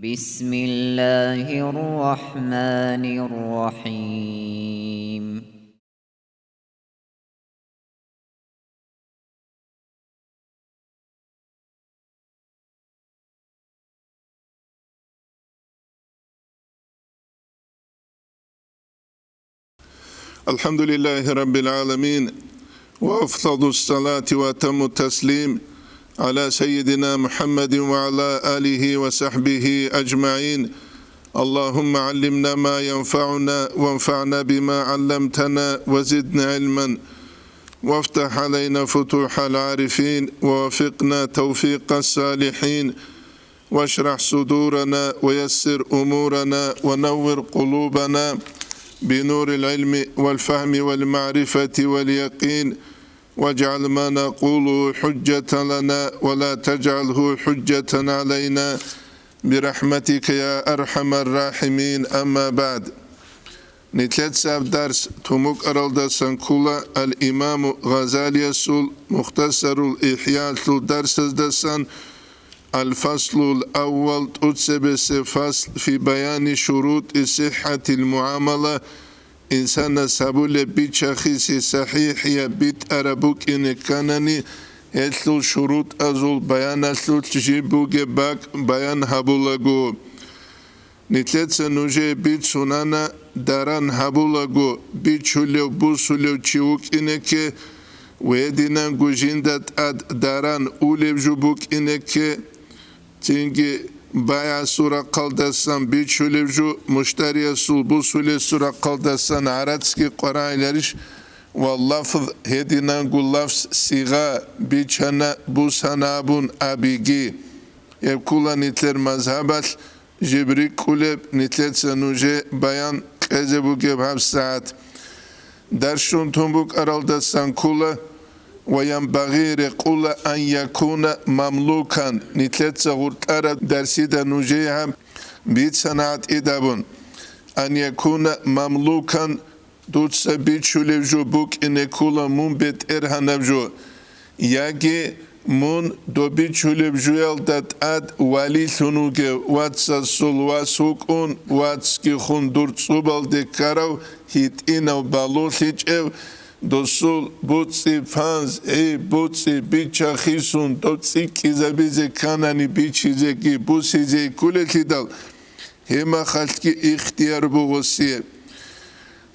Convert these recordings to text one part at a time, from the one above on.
بسم الله الرحمن الرحيم. الحمد لله رب العالمين، وأفضل الصلاة وأتم التسليم على سيدنا محمد وعلى آله وصحبه أجمعين. اللهم علمنا ما ينفعنا وانفعنا بما علمتنا وزدنا علما، وافتح علينا فتوح العارفين، ووفقنا توفيق الصالحين، واشرح صدورنا ويسر أمورنا ونور قلوبنا بنور العلم والفهم والمعرفة واليقين، واجعل ما نقول حجة لنا ولا تجعله حجة علينا برحمتك يا أرحم الراحمين. أما بعد، نتلتساب درس تموك أرالدا سنكولا الإمام غزالي السول مختصر الإحياء درس دسان الفصل الأول تتسبس فصل في بيان شروط صحة المعاملة. إنسان سابول بيت شخصي صحيح يا بيت أربوك إن كانني يتلو شروط أزول بيان أسلو تجيبوك باك بيان هبولغو. نتلت نوجي بيت سنانا داران هبولغو بيت شوليو بوسوليو تشيوك إنك ويدينا جوجيندت أد داران أوليب جوبوك إنك تنجي بايع سورة قلدسان بيت شوليبجو مشتري سلبو سولي سورة قلدسان عراتسكي قرائلاريش واللفظ هدينا نقول لفظ سيغا بيتشانا بوسانابون أبيجي يبكولا نتلر مذهبال جبريك كوليب نتلر سنوجي بيان كذبو جبهاب ساعت درشون تنبوك أرالدسان كولا وينبغي رقول أن يكون مملوكا. نتلت سغورت أرد درسيدا نجيها بيت صناعة إدابون أن يكون مملوكا دوتس بيت شوليفجو بوك إن كولا مون بيت إرهانبجو ياجي مون دو بيت شوليفجو يلدت أد والي ثنوغي واتسا سول واسوكون واتسكي خون دورت صوبال دي كارو هيت إنو بالوثيج إو دوسول بوتسي فانز بوتسي بيتشا خيسون دوتسي كيزابيزي كاناني بيتشيزي كي بوسيزي كولتي دال هما خالتكي اختيار بوغسيه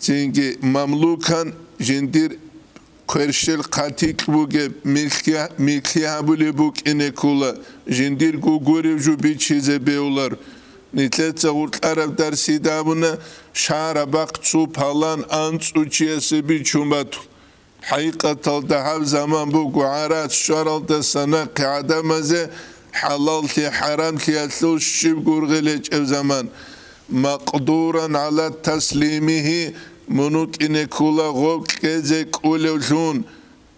تينجي مملوكان جندير كرشل قاتيك بوغي ملكيها بولي بوك إنكولا جندير غوغوري جو بيتشيزي بيولار نتلت سغورت عرب درسي دابونا شعر باقتسو پالان انتسو چيسي بي چومباتو حقيقة الدهاب زمان بوكو عارات شرال دسانا قعده مزي حلال تي حرام تي اتلو شيب غرغليج او زمان مقدورا على تسليمه منوك إنكولا غوك كيزي كوليوشون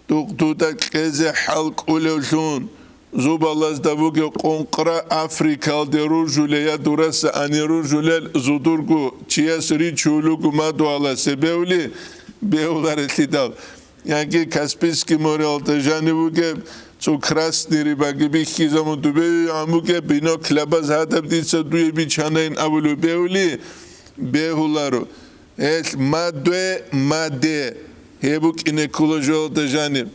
دوقتودا كيزي حل كوليوشون زوبالاز دابوغي قنقرا أفريكا ديرو جوليا دورس أنيرو جوليل زودورغو تشياس ريتشولوغو مادو على سبيولي بيولار التدال يعني كاسبيسكي موريال تجاني بوغي تو كراسني ريباغي بيخي زمون دوبي عموغي بينو كلاباز هادب ديسا دوي بيچانين أولو بيولي بيولارو مادوه ماده هيبوك إنكولو جول تجاني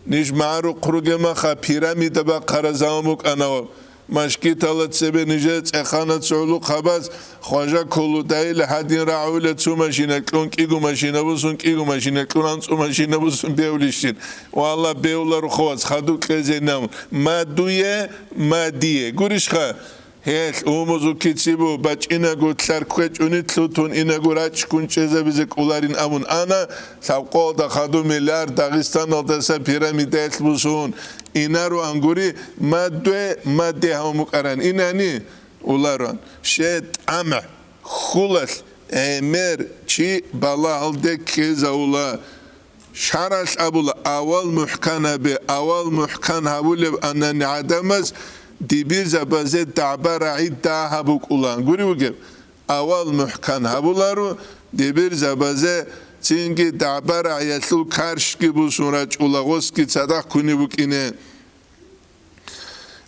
نيش معارو قروغما خا بيراميدا با قرزاموك أنا مشكي تالت سبه نجات اخانت سعولو خباز خواجه كولو دايل حدين راعولة سو ماشينة كلون كيغو ماشينة بوسون كيغو ماشينة كلون انسو ماشينة بوسون بيوليشتين والله بيولارو خواز خادو كلزي نامون ما دوية ما ديه قريش خا هيل اوموزو كيتسيبو باچ إناغو تلاركوش ونطلوتون إناغو راج كونچيزا بيزك أولارين أمون أنا سابقو دا خادو مليار داغستان الدسا بيراميدا يتلبسون إنارو أنغوري ما دي هموك أران إناني أولاران شيد أمع خلال أمير چي بالا هلده كيزا أولا شارش أبولا أول محكان بي أول محكان هبولا أنني عدمز ديبير زبازة تعبر عيد هبوك أولان قولي وقف أول محكان هبولارو ديبير زبازة تينجي تعبر عياتلو كارشكي بوسون راج أولاغوسكي تصدق كوني بوك إنه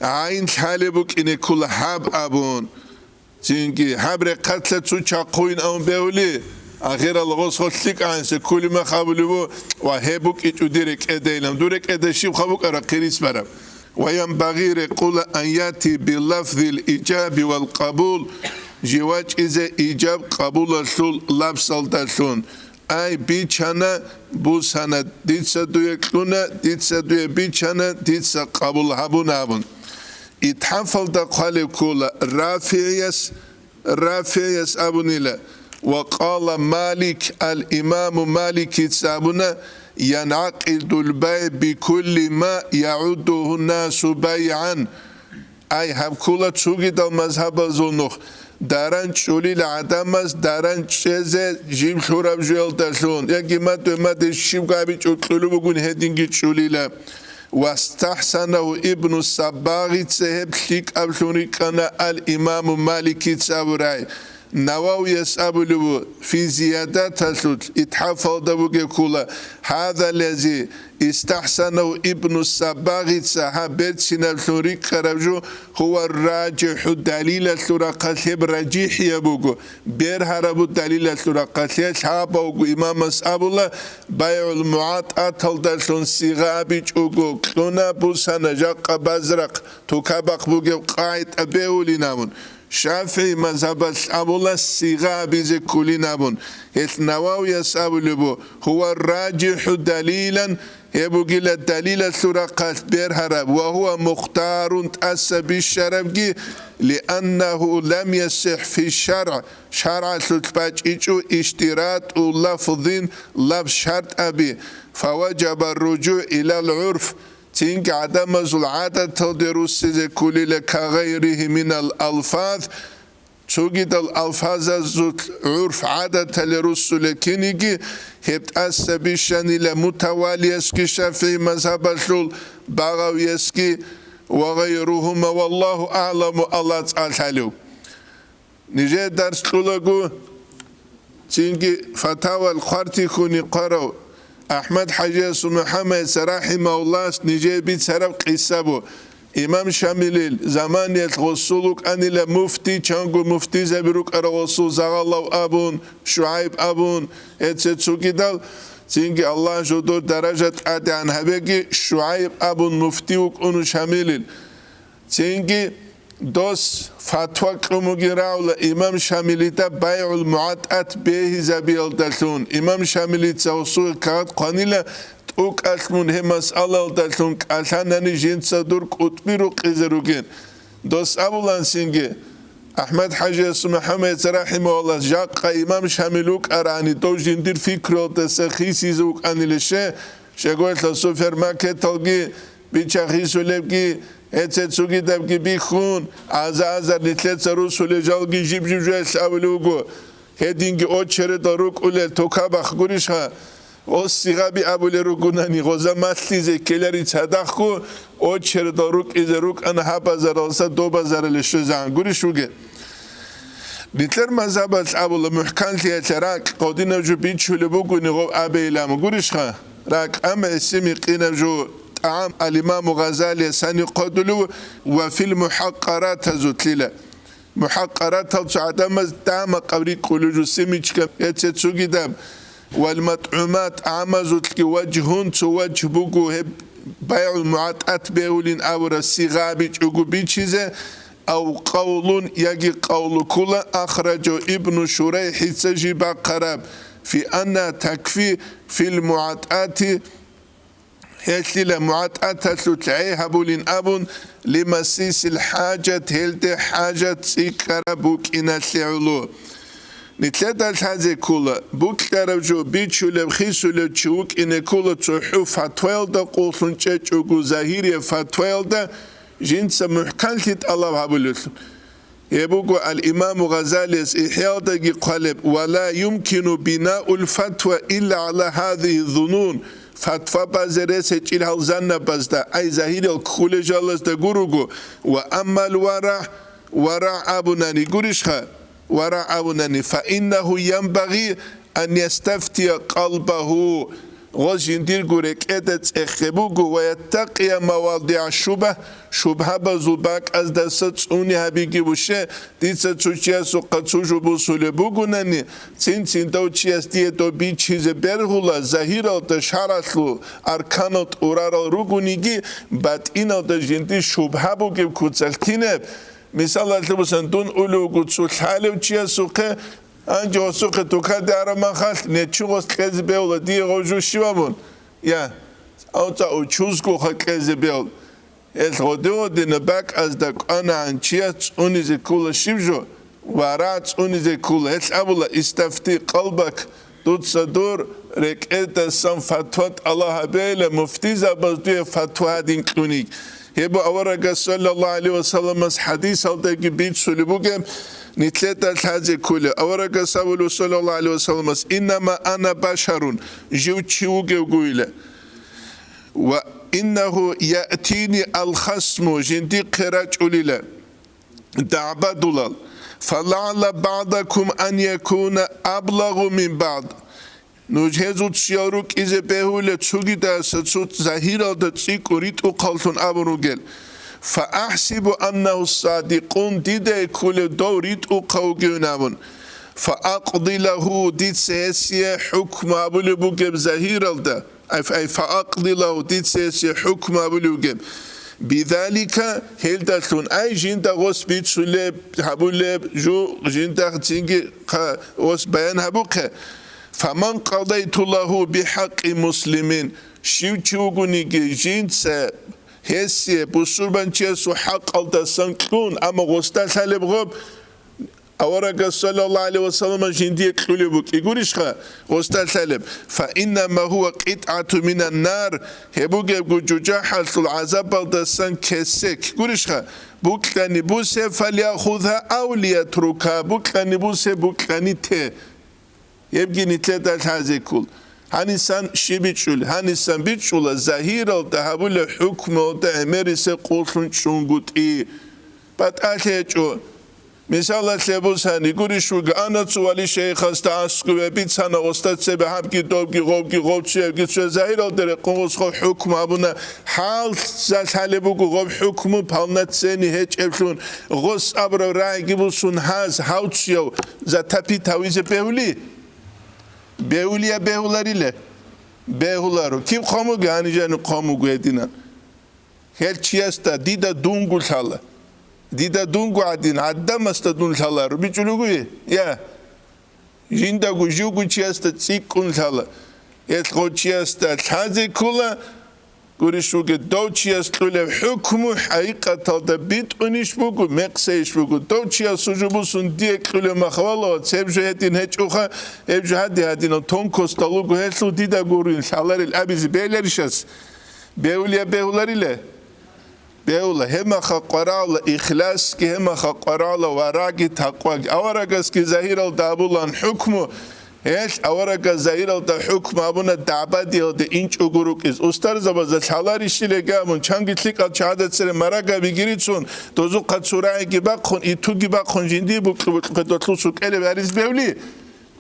عين حالي بوك إنه كل حاب أبون تينكي حبر قتلة تشاقوين أو بيولي آخر الغوص خلتك عنس كل ما خابلو وهبوك إتوديرك إديلم دورك إدشيب خابوك أرقيريس برم وينبغي يقول أن يأتي بلفظ الإيجاب والقبول جواج إذا إيجاب قبول الثول لبسل دلثون أي بيچانا بوسانا ديتسا دوية كلونا ديتسا دوية بيچانا ديتسا قبول هابون هابون اتحفل دا قالب كولا رافيس أبونيلا وقال مالك الإمام مالك يتسابنا ينعقد البيع بكل ما يعده الناس بيعا أي هبكولا تشوغد المذهب الزنوخ داران شولي لعدامز داران شزة جيم خورب جوال تشون يكي ما الشيب قابي تشوكلو بقون هدينجي شولي لا واستحسنه ابن الصباغي تسهب شيك أبشوني كان الإمام مالكي تسابراي نواو يسأبلو في زيادات السود اتحفظ دبوغي كولا هذا الذي استحسنه ابن الصباغي تسحبت سنالثوري كربجو هو الراجح دليل الثرقات راجح يبوغو بير هربو دليل الثرقات شابوغو إمام أسأبولا بيع المعاط أطل دلثون سيغابيج أوغو كلونا بوسانا جاق بازرق توكابق بوغي قايد أبيولي نامون شافعي مذهب أبولا الصيغة بيزي كولي نابون النواوي يسأبلو هو الراجح دليلا يبقى الدليل الثرقات بيرهرب وهو مختار تأسى بالشرب لأنه لم يصح في الشرع شرع تتباج إيجو اشتراط لفظين لفظ شرط أبي فوجب الرجوع إلى العرف تينك عدم العادة تدرس كل كغيره من الألفاظ توجد الألفاظ زوت عرف عادة لرسول كنيجي هبت أسبيشان إلى متوالي يسكي شافعي مذهب الشول بغاو يسكي وغيرهما والله أعلم الله تعالى نجي درس لغو تينك فتاوى الخارتي كوني قرأ أحمد حجاس محمد رحمه الله نجي بيت سرب قصابو إمام شامليل زمان يتغسلوك أني لمفتي چانگو مفتي زبروك أرغسل زغالو أبون شعيب أبون اتسوكي دال تينجي الله جدور درجة أدعان هبكي شعيب أبون مفتيوك أنو شامليل تينجي دوس فتوى كرموغي راولا إمام شامليتا بايع المعاتات بيه زبيل دلتون إمام شامليتا وصول كارت قانيلا تقوك أسمون هم مسألة دلتون كالتاناني جنسا دور كتبيرو قزروغين دوس أبولان سينجي أحمد حجاس محمد رحمه الله جاق إمام شاملوك أراني دو جندير فكرو تسخيسي زوك أني لشه شاقوات لسوفر ماكي تلقي بيچاخيسو لبكي اتسوكي دبكي بيخون عزا نتلت رسول جالجي جيب جوش أولوغو هدينجي اوچره داروك اولي توكابخ گوريشها او سيغابي أبولي روغوناني غوزا ماتليزي كيلاري تدخو اوچره داروك إزاروك أنا هابازار ألسا دو بازار لشوزان گوريشوغي نتلر مذهبات أبولا محكان تياتراك قودين جو بيچولي بوغوني غو أبي إلام گوريشها راك أما اسمي قينا جو عام الإمام غزالي ساني قدلو وفي المحقرات زوتليلا محقرات تعدم دام قبري كولوجو سيميشكا يتسوغي دام والمطعومات عمزوتك وجهون توجه بوغو هب بيع المعاتات بيولين أورا سيغابي جوغو بيشيزة أو قول يجي قول كل أخرجه ابن شريح سجيب قراب في أن تكفي في المعاتات هيتلي معاتات تلعيها بولين أبون لمسيس الحاجة هلد حاجة سيكرا بوك إنا تلعلو نتلدال هذه كلها بوك ترجو بيتشو لبخيسو لتشوك إن كلها تحو فتويل دا قوصن تشوكو زهيري فتويل دا جنس محكالتت الله هبولوث يبوكو الإمام غزالي إحياء دا قالب ولا يمكن بناء الفتوى إلا على هذه الظنون فتوى بازرس هجيل هالزنة بازدا أي زهير الكخول جالس دا قروغو وأما ورع أبناني قرشها ورع أبناني فإنه ينبغي أن يستفتي قلبه غوشندير غورك ادت اخبوغو ويتقي مواضع شبهه بزوباك از دست اوني هبيگي وشه ديتس تشياسو قصوجو بوسولبوغونني تين دو تشياس دي دو بي چيز برغولا ظاهيرا د شاراتلو اركانوت اورارا روغونيگي بات اينو د جندي شبهه بوگي كوتسلكينب مثال التبسن دون اولوغو تسولحالو تشياسوقه انجو سوقه توكا دارا مخال نچوغس قزبيولا دي غوجو شيوامون يا اوتا او چوزگو قزبيول الغدو دينباك از دك انا انچيات اونيزي كولا شيبجو ورات اونيزي كولا ابولا استفتي قلبك دوت صدور ركعت سم فتوات الله بيله مفتي زبدو فتوا دين كلونيك هبو اورغا صلى الله عليه وسلم حديث هلدگي بيت سولبوگم نتلت الحاجة كله أورك سأقول صلى الله عليه وسلم إنما أنا بشر جو تشوجي وقوله وإنه يأتيني الخصم جندي قراج أوليلا دعبدولال فلعل بعضكم أن يكون أبلغ من بعض نجهزو تشياروك إذا بهولة تشوجي دا ستشوت زهيرا دا تسيكوريت وقالتون أبروغل فأحسب أنه الصادقون ديدا كل دوريت وقوغيونامون فأقضي له ديد سيسي حكم أبولوغيب زهيرالدا أي فأقضي له ديد سيسي حكم أبولوغيب بذلك هلدتون أي جندا غوص بيت سلب هبولب جو جندا تنجي غوص بيان هبوكه فمن قضيت له بحق مسلمين شيو تشوغونيجي جنسا هسي بسربان تشيسو حق الدسان كلون أما غستا سالب غب أورك صلى الله عليه وسلم جندي كلوبك يقوليشخا غستا سالب فإنما هو قطعة من النار هبوك يبقو جوجاحة العذاب الدسان كسك يقوليشخا بوكلاني بوسي فليأخذها أو ليتركها بوكلاني بوسي بوكلاني تي يبقى نتلت الحازي كل هنسان شبيتشول هنسان بيتشول زهيرا تهابول حكم تأمرس قلتون شونغوت باتأتيجو مثال تلبوس هني قريشوغ أنا توالي شيخ استعسكو بيتسانا غستات سبه حبكي دوبكي غوبكي شيبكي تشو زهيرا دره قنغوز خو حكم أبونا حال زالحالبوغو غوب حكم بالنات سيني هيج ابشون غس أبرو رايقي بوسون هاز هاوتشيو زاتابي تاويز بهولي بهوليا بهولاريله بهولارو كيف قامو يعني جانو قامو قيدنا هل تشيستا ديدا دونغو الحالة ديدا دونغو عدين عدام استدون الحالة رو بيجولوغو يا جينداغو جوغو تشيستا تسيكون الحالة يتغو تشيستا تحازي كولا قريشوغو دو تشيستا له حكمو حقيقة تلدا بيت ونشبوغو مقسيشبوغو دو تشيستا جبوسون ديك له مخوالا تسيبجو هدين هجوخا ابجو هدين تونكوس تلوغو هلسو ديدا قورين شالار الابيزي بيلاريشاس بيوليا بيولاريله بيولا هما خقرالا إخلاص كي هما خقرالا وراقي تقوى أورقس كي زهير الدابولان حكمه هيش أورقا زهير الدا حكم أبونا دعبادي هده إنش أغروك إز أستار زبازة شالاري شلقا من چانگي تلك الشهادة سر مراقا بگیریتون دوزو قد سورعي گباق خون إتو گباق خون جندي بقدوتلو سوكالي باريز بيولي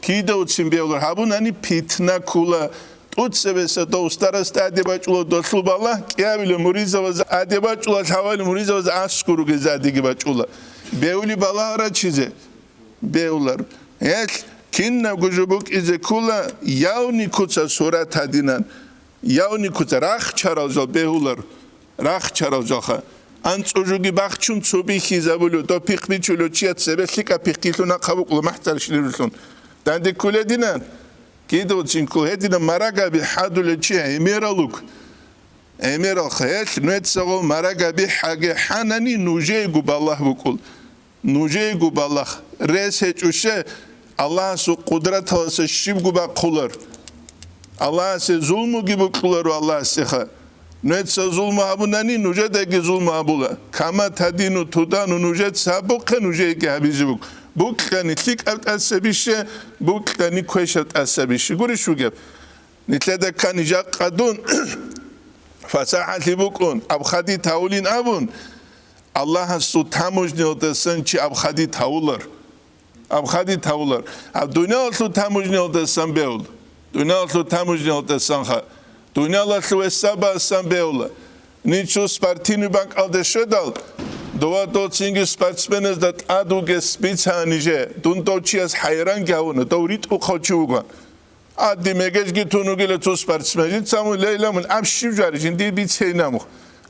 كي دوتسين بيولر هابوناني بيتنا كولا utse dostara stadibachula dosluballa kiabile murizavaz adibachula havali murizavaz askuru gezadigi bachula beuli balara chize beular et kinna gujubuk ize kula yauni kutsa surat hadinan yauni kutsa rakh charazal beular rakh charazakha antsujugi bakhchun tsubihi zabulu do piqbichulo chiat sebeslika piqiluna qabuklu mahtar shilulun dande kuledinan كيدو تشينكو هدينا مراقا بحادو لتشي اميرالوك اميرال خيال نويتساغو مراقا بحاجة حاناني نوجيقو بالله بكل نوجيقو بالله ريس هيتوشي الله سو قدرت هلسا شيبقو باقولر الله سي ظلمو جيبو قولر والله سيخا نويتسا ظلمو هابوناني نوجداقي ظلمو هابولا كما تدينو تودانو نوجد سابقا نوجيقي هابيزيبوك بوكلاني تلك أسبيشة بوكلاني كويشة أسبيشة قولي شو جاب نتلاقى كان جاء قدون فساحة لبوكون أبخدي تاولين أبون الله سو تاموجني ودسن چي أبخدي تاولر أبخدي تاولر الدنيا سو تاموجني ودسن بيول Dunallu tamujnal tesanha. Dunallu esaba sambeula. Nichu Spartinu bank al de shedal. Doa docingi sportsmenes dat aduge spitsanije. Duntochias hayran gavuna. Dorit uqachuga. Adi megejgi tunugile tu sportsmeni. Samu leylamun abshiv jarjin di bitseinamu.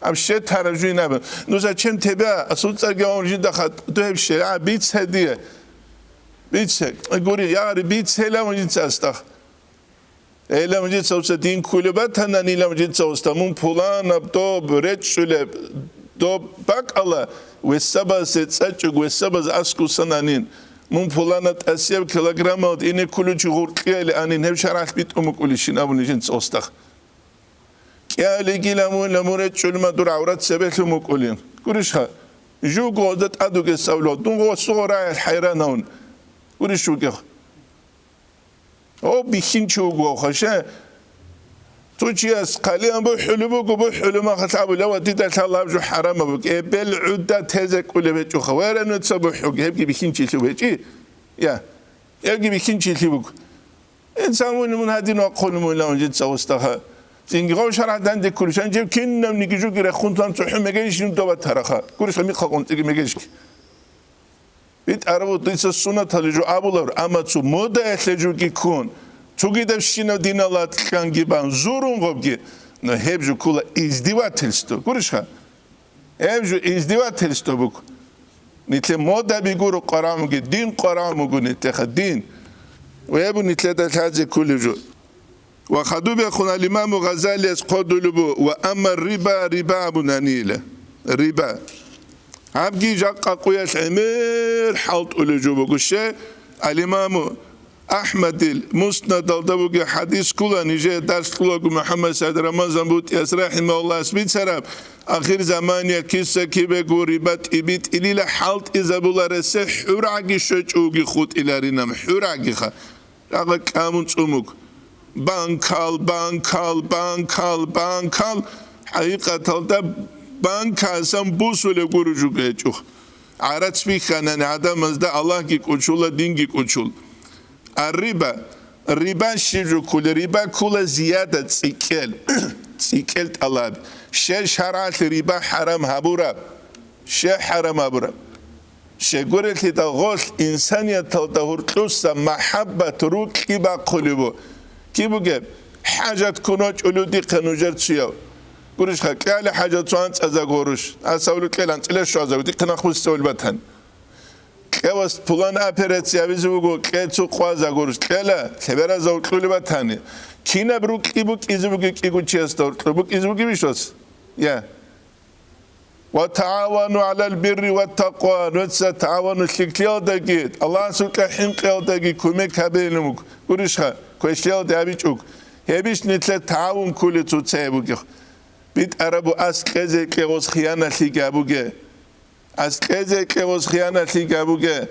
Abshe tarajinab. Nuza chem teba asutsa gavunjin dakhat. Dohebshe abits hediye. Bitsek. Guri yari bitselamujin tsastakh. Eylemci çalışsa din kulübe tanan eylemci çalışsa mun pulan abdo böret şöyle do bak Allah ve sabaz etsaçuk ve sabaz asku sananin mun pulanat asyev kilogram od ine kulücü gurtiyeli anin hep şarah bit umuk ulişin abunicin çalışsa kâle gilamun lamuret şölme dur avrat sebet umuk ulin kuruşha ju godat aduge savlo dun go sora hayranun kuruşu gah o bihin çoğu hoşa tuçiyas kaliyan bu huluma khatabu lawa tidat Allah ju harama bu bel udda tezek ule beçu khawara no tsabuhu hep gibi bihin çilti beçi ya gibi bihin çilti bu insanın mun hadin o qulumu la önce tsawstaha zingi go şaradan de kurşan cep kinnam ni gücü gire khuntan tuhume gelişin doba taraha kurşan mi khaqon tigi megeşki bit arabu tisa sunat halıcı abular ama tu moda ehlecu ki kun Çugidev şino dinalat kan giban zorun gobgi no hebju kula izdiva telsto kuruşha hebju izdiva telsto buk nitle moda bi guru qaramu ki din qaramu gu nitle din ve bu nitle de taze kulju ve khadu bi khuna al-imam Ghazali asqadulu bu ve amma riba bunanile riba abgi jaqqa quyas emir halt uluju bu guşe al-imam Ahmed Musnad al-Davugi hadis kula nije ders kula Muhammed Said Ramazan but yasrahimahullah isbit sarab akhir zaman ya kissa kibe guribat ibit ilila halt izabula se huragi shochugi khut ilarinam huragi kha raga kamun tsumuk bankal haqiqatan bankasam busule guruju geçuk arat bi khanan adamazda Allah ki kuchula dingi kuchul الربا شجو كل ربا كل زيادة تسيكل طلب شيء شرعت الربا حرام هبورا شيء حرام هبورا شيء قرأت لتغول إنسانية تلتهور تلوسا محبة روك كيبا قلبو كيبو جاب حاجة كنوش أولودي قنوجر تسيو قرش خاك لا حاجة توانت أزا قروش أساولو كيلانت إلا شو أزا ودي قناخوز سول بطن Kevas pulan operatsiya bizugo ketsu qaza gorus kela sebera zawtlu batani kina bruk ibuk izbuk iguchestor bruk izbuk bishos ya wa ta'awanu 'alal birri wat taqwa wa ta'awanu shikliyadagi Allah sulka himqiyadagi kumek habenumuk gurishha queshyad abichuk hebish nitle ta'awun kuli tutsebuk bit arabu as keze kegos khiyana ligabuge از قزه که وز خیانتی که بوده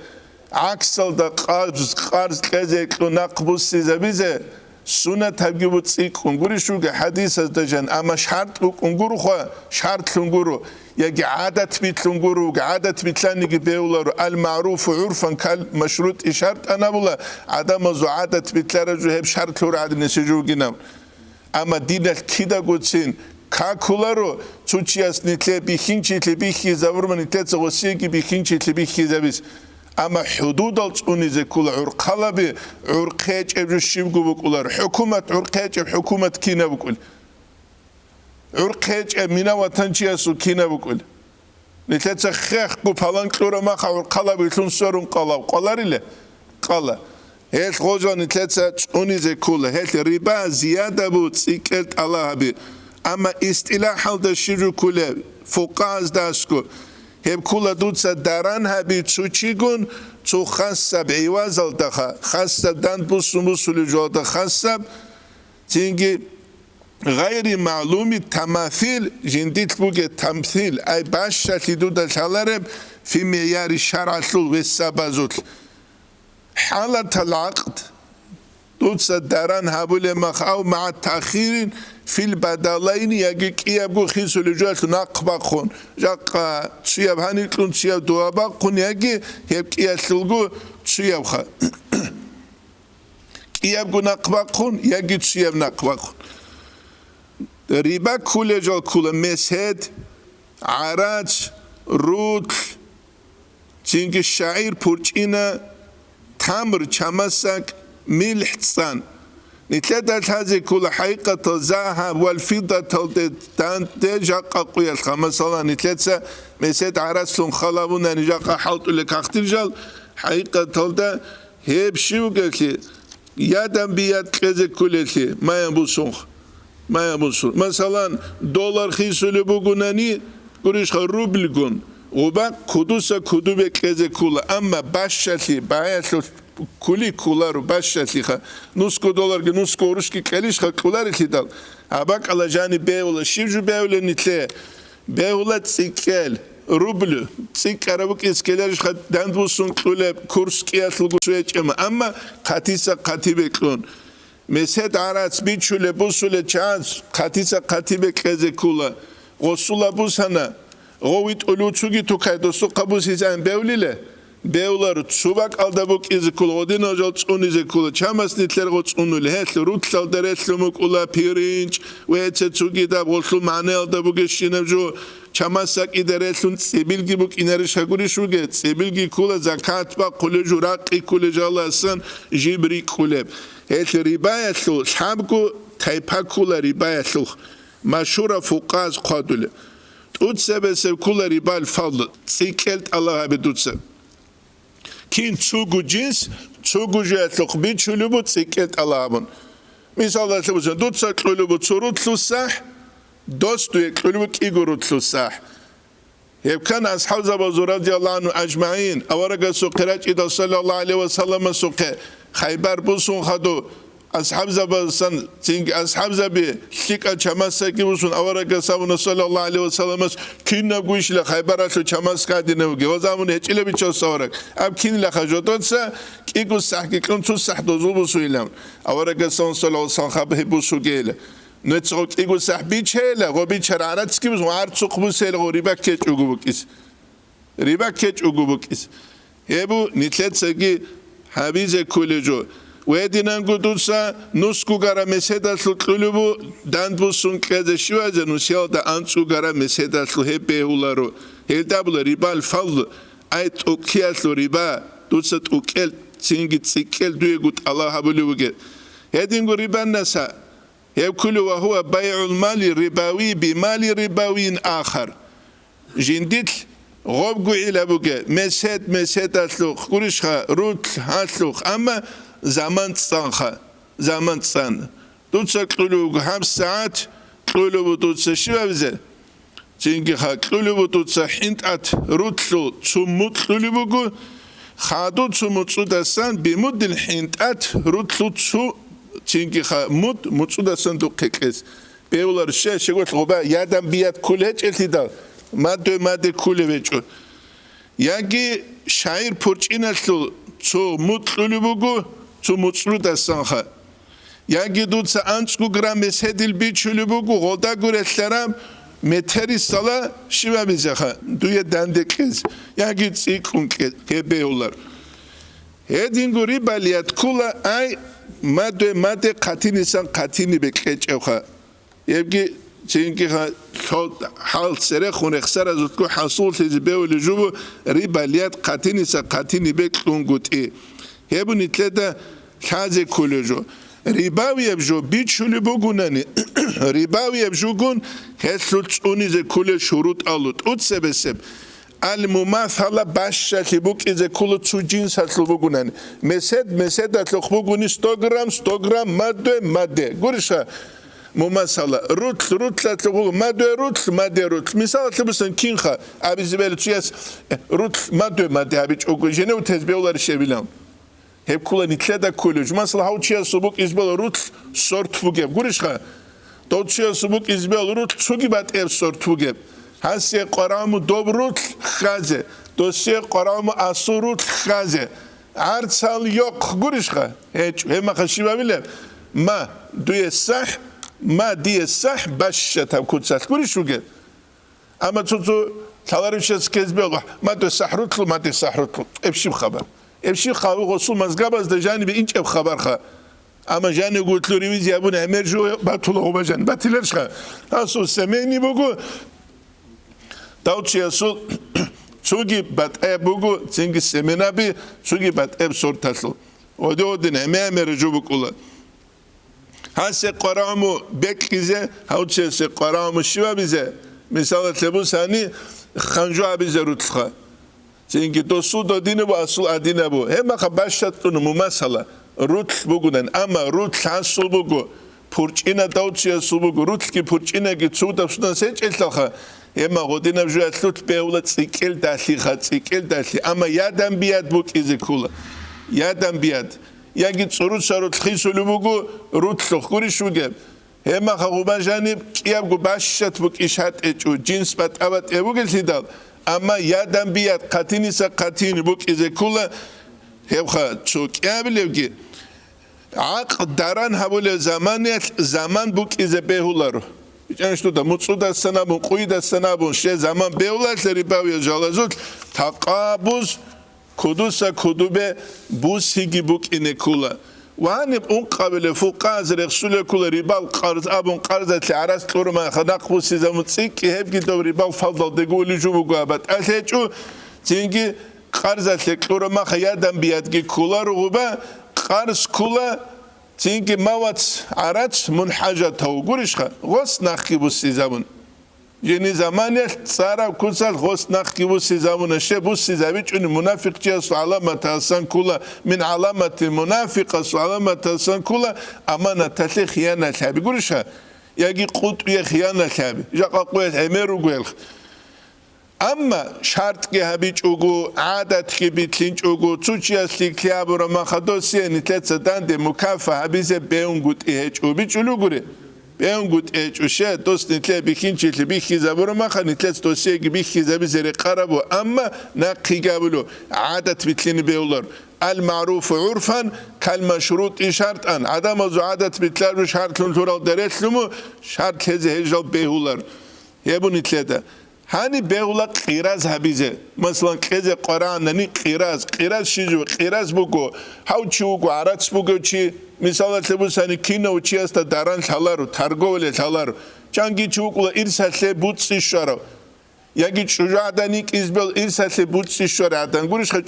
عکسل دا قرض قزه که نقبوس سیزه بیزه سنت تبگی بود سیکون گوری شو که حدیث از دجن اما شرط کنگورو خواه شرط کنگورو یکی عادت بیت کنگورو عادت بیتلانی که بیولارو المعروف عرفا کل مشروط شرط انا بولا عدم از عادت بیتلاره جو هب شرط لور عادی نسیجو گینم اما دینت کی دا گوچین Kakularo tuçiyas nitle bihinçi nitle bihi zavurma nitle zogosiye ki bihinçi nitle bihi zavis ama hudud alt unize kula urqalabi urqeç evju şivgu bukular hükümet urqeç ev hükümet kine bukul urqeç ev mina vatançiyasu kine bukul nitle tsakh bu falan klora maha urqalabi tun sorun qalav qalar ile qala hel qoja nitle tsakh unize kula hel riba ziyada bu tsikelt Allah bi ama istilah halda şiru kule fokaz dasko hep kula dutsa daran habi çuçigun çu khassa beyvaz aldaha khassa dan busumusul joda khassa çünkü gayri malumi tamathil jindit buge tamthil ay başşati duda şalareb fi miyari şar'atul ve sabazut halat al-aqd dutsa daran habule makhaw ma'a ta'khirin fil badalayn yagi qiyabgu khisul jalt naqbaqun jaqa tsiyab hanitlun tsiyab duabaqun yagi heb qiyaslgu tsiyabkha კიაბ გუნაყბახუნ იაგი ცუიებ ნაყბახუნ რიბა ქულეჯო ქულა მესედ არაც რუთ ჩინგი შაირ ფურჭინა თამრ ჩამასაკ მილჰცან نتلادى هذه كل حقيقة الذهب والفضة تلتان تجاقا قوية مثلا نتلادى مسيد عرسلون خلابونا نجاقا حلط لك اخترجال حقيقة تلتا هيب شوكي يادم بياد كذا كلتي ما ينبوسون مثلا دولار خيسولي بوغوناني قريش روبل قون وبا كدوسا كدوبة كذا كلا أما باشتي بايتلو كولي كولارو باشتي نسكو دولار نسكو ورشكي كليش كولار تدال أباك على جانب بيولا شيفجو بيولا نتلي بيولا تسيكال روبل تسيك أرابك إسكاليش خد دانبوسون كولاب كورس كياتلو سويتش أما قاتيسا قاتيبه كلون مسهد عراتس بيتشولة بوسولة چانس قاتيسا قاتيبه كذا كولا غسولا بوسانا غويت أولوتسوغي توكايدوسو قبوسيزان بيوليله بيولار تسوباك ألدابوك إزكول غدين أجل تسون إزكول چامس نتلر غد تسونولي هتل روتل درتل مكولا بيرينج وهتسوغي داب غلطلو معنى ألدابوك الشينبجو چامساك إدارتلون تسيبيلگي بوك إنارش هگوري شوگه تسيبيلگي كولا زكاة با قولجو راقي كولجا الله أسان جيبري كولب هتل ربايتلو شابكو تايبا كولا ربايتلو مشهورة فوقاز قادوله تودسه بسه كولا ربا الفضل تسيكلت الله بدودسه كين تسوغو جنس تسوغو جاتلوق بيتشولوبو تسيكلت الله بون مثال الله تبوزن دوتسه كلولوبو تسوروتلو صح دوستو يكلولوبو كيغوروتلو صح يبكان أصحاب زبازو رضي الله عنه أجمعين أورغا سوقراج إذا صلى الله عليه وسلم سوقه خيبر بوسون خدو أصحاب زبازن تينك أصحاب زبي شيكا چماسا كيبوسون أورغا سابون صلى الله عليه وسلم كين نگوش لخيبراتو چماس كادي نوگي وزامون هچيله بيچو سورك أب كين لخجوتوتسا كيكو سحكي كن تو سح دوزو بوسو إلام أورغا صلى الله عليه وسلم خبه بوسو جيله نتسوق كيكو سح بيچهله غو بيچرا عراتس كيبوسون عرتسوق بوسيله غو ريبا كيچ اوگوبوكيس هبو نتلتسكي حبيزه كولجو ويدينان قدوسا نسكو غارا مسيداتلو قلوبو دانبوسون كذا شوازا نسيال دا انسو غارا مسيداتلو هبه هولارو هيدابلو ريبا الفضل اي توكياتلو ريبا دوسا توكيل تسينجي تسيكيل دويقوت الله هبلوغي هيدينغو ريبا النسا يبكلو وهو بيع المال الرباوي بمال رباوي آخر جندتل غوبقو إلى بوغي مسيداتلو قرشخا روتل هاتلوخ أما زمان تصنخا زمان تصن دوتسا قلوبو 5 ساعات قلوبو دوتسا شبابزه تنجي خا قلوبو دوتسا حنتات روتلو تسموت قلوبو خادو تسموتسو دستان بمود الحنتات روتلو تسو تنجي خا مود دستان دو قيقز بيولار شغوت غبا يادم بياد كولهج التدال ماده كوله بيجو ياگي شاير پورچيناتلو تسو مود قلوبو تو مطلو دستان خواهد یکی دوست انچگو گرام مسهدیل بیچولی بگو غدا گورتلرم متری سالا شیوه بیزه خواهد دوی دنده کز یکی تیکون که بیولار هدین گوری بالیت کولا ای ماده قطینیسان قطینی بکیچ خواهد یکی چینکه حال سره خونخسر از اتکو حصول تیزی بیولی جوبو ری بالیت قطینیسان قطینی بکلون گوتی هبو نتلدا حاجة كولجو رباوي يبجو بيتشولي بوغوناني رباوي يبجو غون هسلو تسوني زي كل شروط ألوت أتسبسب المماثلة باشا تبوك إذا كل تسوجين هسلو بوغوناني مسد أتلوخ بوغوني 100 جرام مادة قرشا مماثلة روت لا تقول مادة روت مثال تبصن كينخا أبي زبالة تياس روت مادة أبي تقول جنو تزبيولار شبيلام hep kullanıtla koyucu. Mesela havçıya subuk izbel rut sort bugeb. Gurişka. Doğçıya subuk izbel rut sugibat ev sort bugeb. Hasiye qaramı dobrut khaze. Dosye qaramı asurut khaze. Artsal yok gurişka. Hiç hem xaşiba bile. Ma duye sah ma diye sah başa tab kutsat gurişuge. Ama tutu talarıçız kezbel. Ma de sahrutlu ma de sahrutlu. Ebşim haber. ابشي خاوي غسول مزقابز دجاني بإنج أب خبر خا اما جان گوتلوری ویزی ابون امر جو باتولا خوبجان باتیلرش خا تاسو سمینی بگو داوچی اسو چوگی بات بگو چنگی سمینا بی چوگی بات سورتاسو اودین امر جو بکولا هست قرامو بکیزه هاوچه س قرامو شیوا بیزه مثلا تبوسانی خنجو بیزه روتخا چنگی دوستو دادینه با اصل ادینه بو هم خباشت تو ممثله روت بگونن اما روت حاصل بگو پرچینه داوچی اسو بگو روت کی پرچینه کی چود افسون سچ الخا هم غودینه جو اتلوت بیولت سیکل داخلی خط سیکل داخلی اما یادم بیاد بو کیزه کولا یادم بیاد یکی صورت صورت خیسولو بگو روت سخوریش بگم هم خوبانجانی کیاب گو باشت بک ایشات اچو جنس بات آباد ابوگل سیدال اما یادم بیاد قطینی سا قطینی بک ایزه کولا هم خا چوکیاب لیوگی عقد دارن حول زمان بک ایزه بهولارو جانشتو دا متصود سنابون قوید سنابون شه زمان بهولار سری باوی جالزود تقابوز کدوسا کدوبه بوس هیگی بک اینه کولا و هنیب اون قابل فوقاز رخصول کولا ریبال قرض آبون قرضت لعرست لورما خناق بوسی زمون سیکی هفگی دو ریبال فضل دگولی جو بگو آباد الهیچو تینگی قرضت لورما خیادم بیادگی کولا رو با قرض کولا تینگی مواد عرض منحاجت هاو گوریش خوا غص نخی بوسی زمون یعنی زمانی سارا کسال خوست نخی بوسی زمونه شه بوسی زمین چون منافق چیست علامت هستن کلا من علامت منافق است علامت هستن کلا اما نتالی خیانت هبی گوشه یکی قطعی خیانت هبی جاقا قویت امرو گویل اما شرط که هبی چوگو عادت که بیتلین چوگو چوچی هستی که ابرا مخدوسی نیتت زدند مکافه هبیز بیون گوت ایهچ او بی چلو گوره بیان گوت اچوشه دوست نیتله بیکین چیلی بیخیزه برو ما خا نیتله دوستیه که بیخیزه بیزری قربو اما نقی قبلو عادت بیتلینی بیولار المعروف عرفا كالمشروط شرطا عدم از عادت بیتلر رو شرط لنطورال درسلمو شرط هزه هجال بیولار یبو نیتله ده هانی بیولا قیراز هبیزه مثلا قیزه قرآن ننی قیراز شیجو قیراز بگو هاو چی بگو عرض بگو چی مثلا تبوسانی کینو چی است دارن تلارو ترگول تلارو چنگی چی بگو ایرساله بودسی شارو یکی چوجادانی کیزبل ایرساله بودسی شارو آدم گوش خد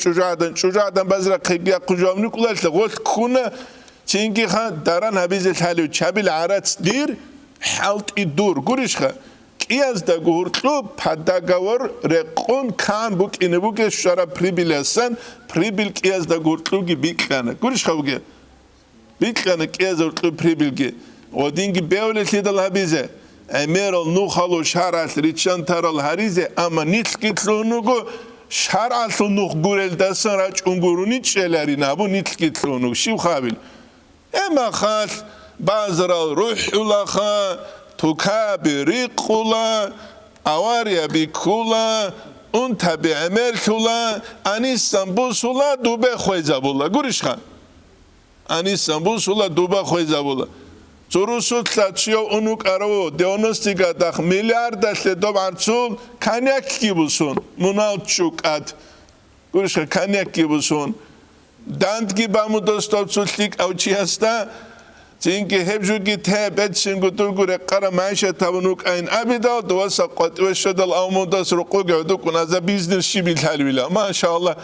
چوجادان بازرا قیبیا کجام نکولش لغوت کنه چنگی خان دارن هبیزه تلو چابیل عرض دیر حالت ایدور گوش خد کیاز دا گورتلو پداگور رقون کان بک اینه بوده شراب پریبیلسن پریبیل کیاز دا گورتلو گی بیکانه گوش خوگه بیکانه کیاز گورتلو پریبیلگی و دینگی بیولتی دل هبیزه امیرال نو خالو شارال ریچان تارال هریزه اما نیت کیتلو نگو شارال نو گورل دستن راج اونگورونی چهلری نبود نیت کیتلو نگو شیو خابیل اما خال بازرال روح الله خال تكابري قولا أواريا بكولا أنت بعمل كولا أني سنبوسولا دوبه خويزا بولا قريش خان أني سنبوسولا دوبه خويزا بولا زروسوت لاتشيو أنوك أرو ديونستيكا داخ مليار داشل دوب عرصول كانيك كيبوسون منال تشوكات قريش خان كانيك كيبوسون داند كي بامو دوستال سلتيك أو چي هستا چینکه هبجوگی ته بدشین گوتور گوره قرار معیشت تابنوک این ابیدا دوسا قطعه شدل آموداس رو قوگه کن از بیزنس چی بیل حلویلا ماشاءالله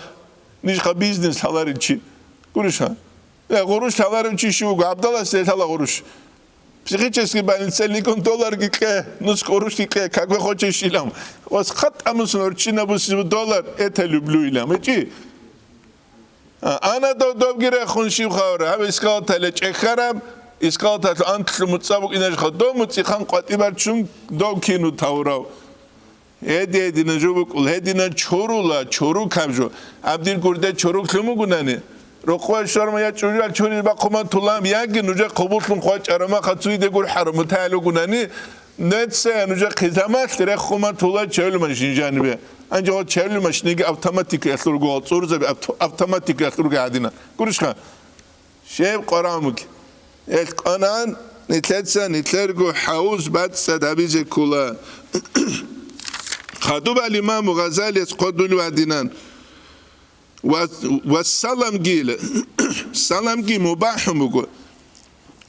نیشقا بیزنس حالاری چی گوروش ها قروش حالاریم چی شو گو عبدالله سیل حالا قروش پسیخیچسکی $50 که نوز قروش که کاکوه خوچه شیلم واس خط اموسون ارچی نبوسی $1 اتلو بلویلم چی انا دو گیره خونشی خواره هم اسکال تله چخرم اسکال تله انتل متصابق اینش خود دو متصیخان قطعی بر چون دو کینو تاوراو هدی نجو بکل هدی نه چورو کمجو عبدیل گرده چورو کلمو گنانه رو خواه شرم یا چوری با قمان طولام یکی نجا قبول کن خواه چرما خطوی ده گر حرم تایلو گنانی نتسه نجا قیزامت تره قمان طولا چهلو منشین جانبه انجا ها چهلو مشنیگه اوتوماتیک اختر گوال صور زبی اوتوماتیک اختر گادینا گوش خان شیب قرامک القنان نتلتسه نتلرگو حوز بد سدابیز کلا خدوب الامام غزالی از قدولو عدینان و سلام گیل مباح مگو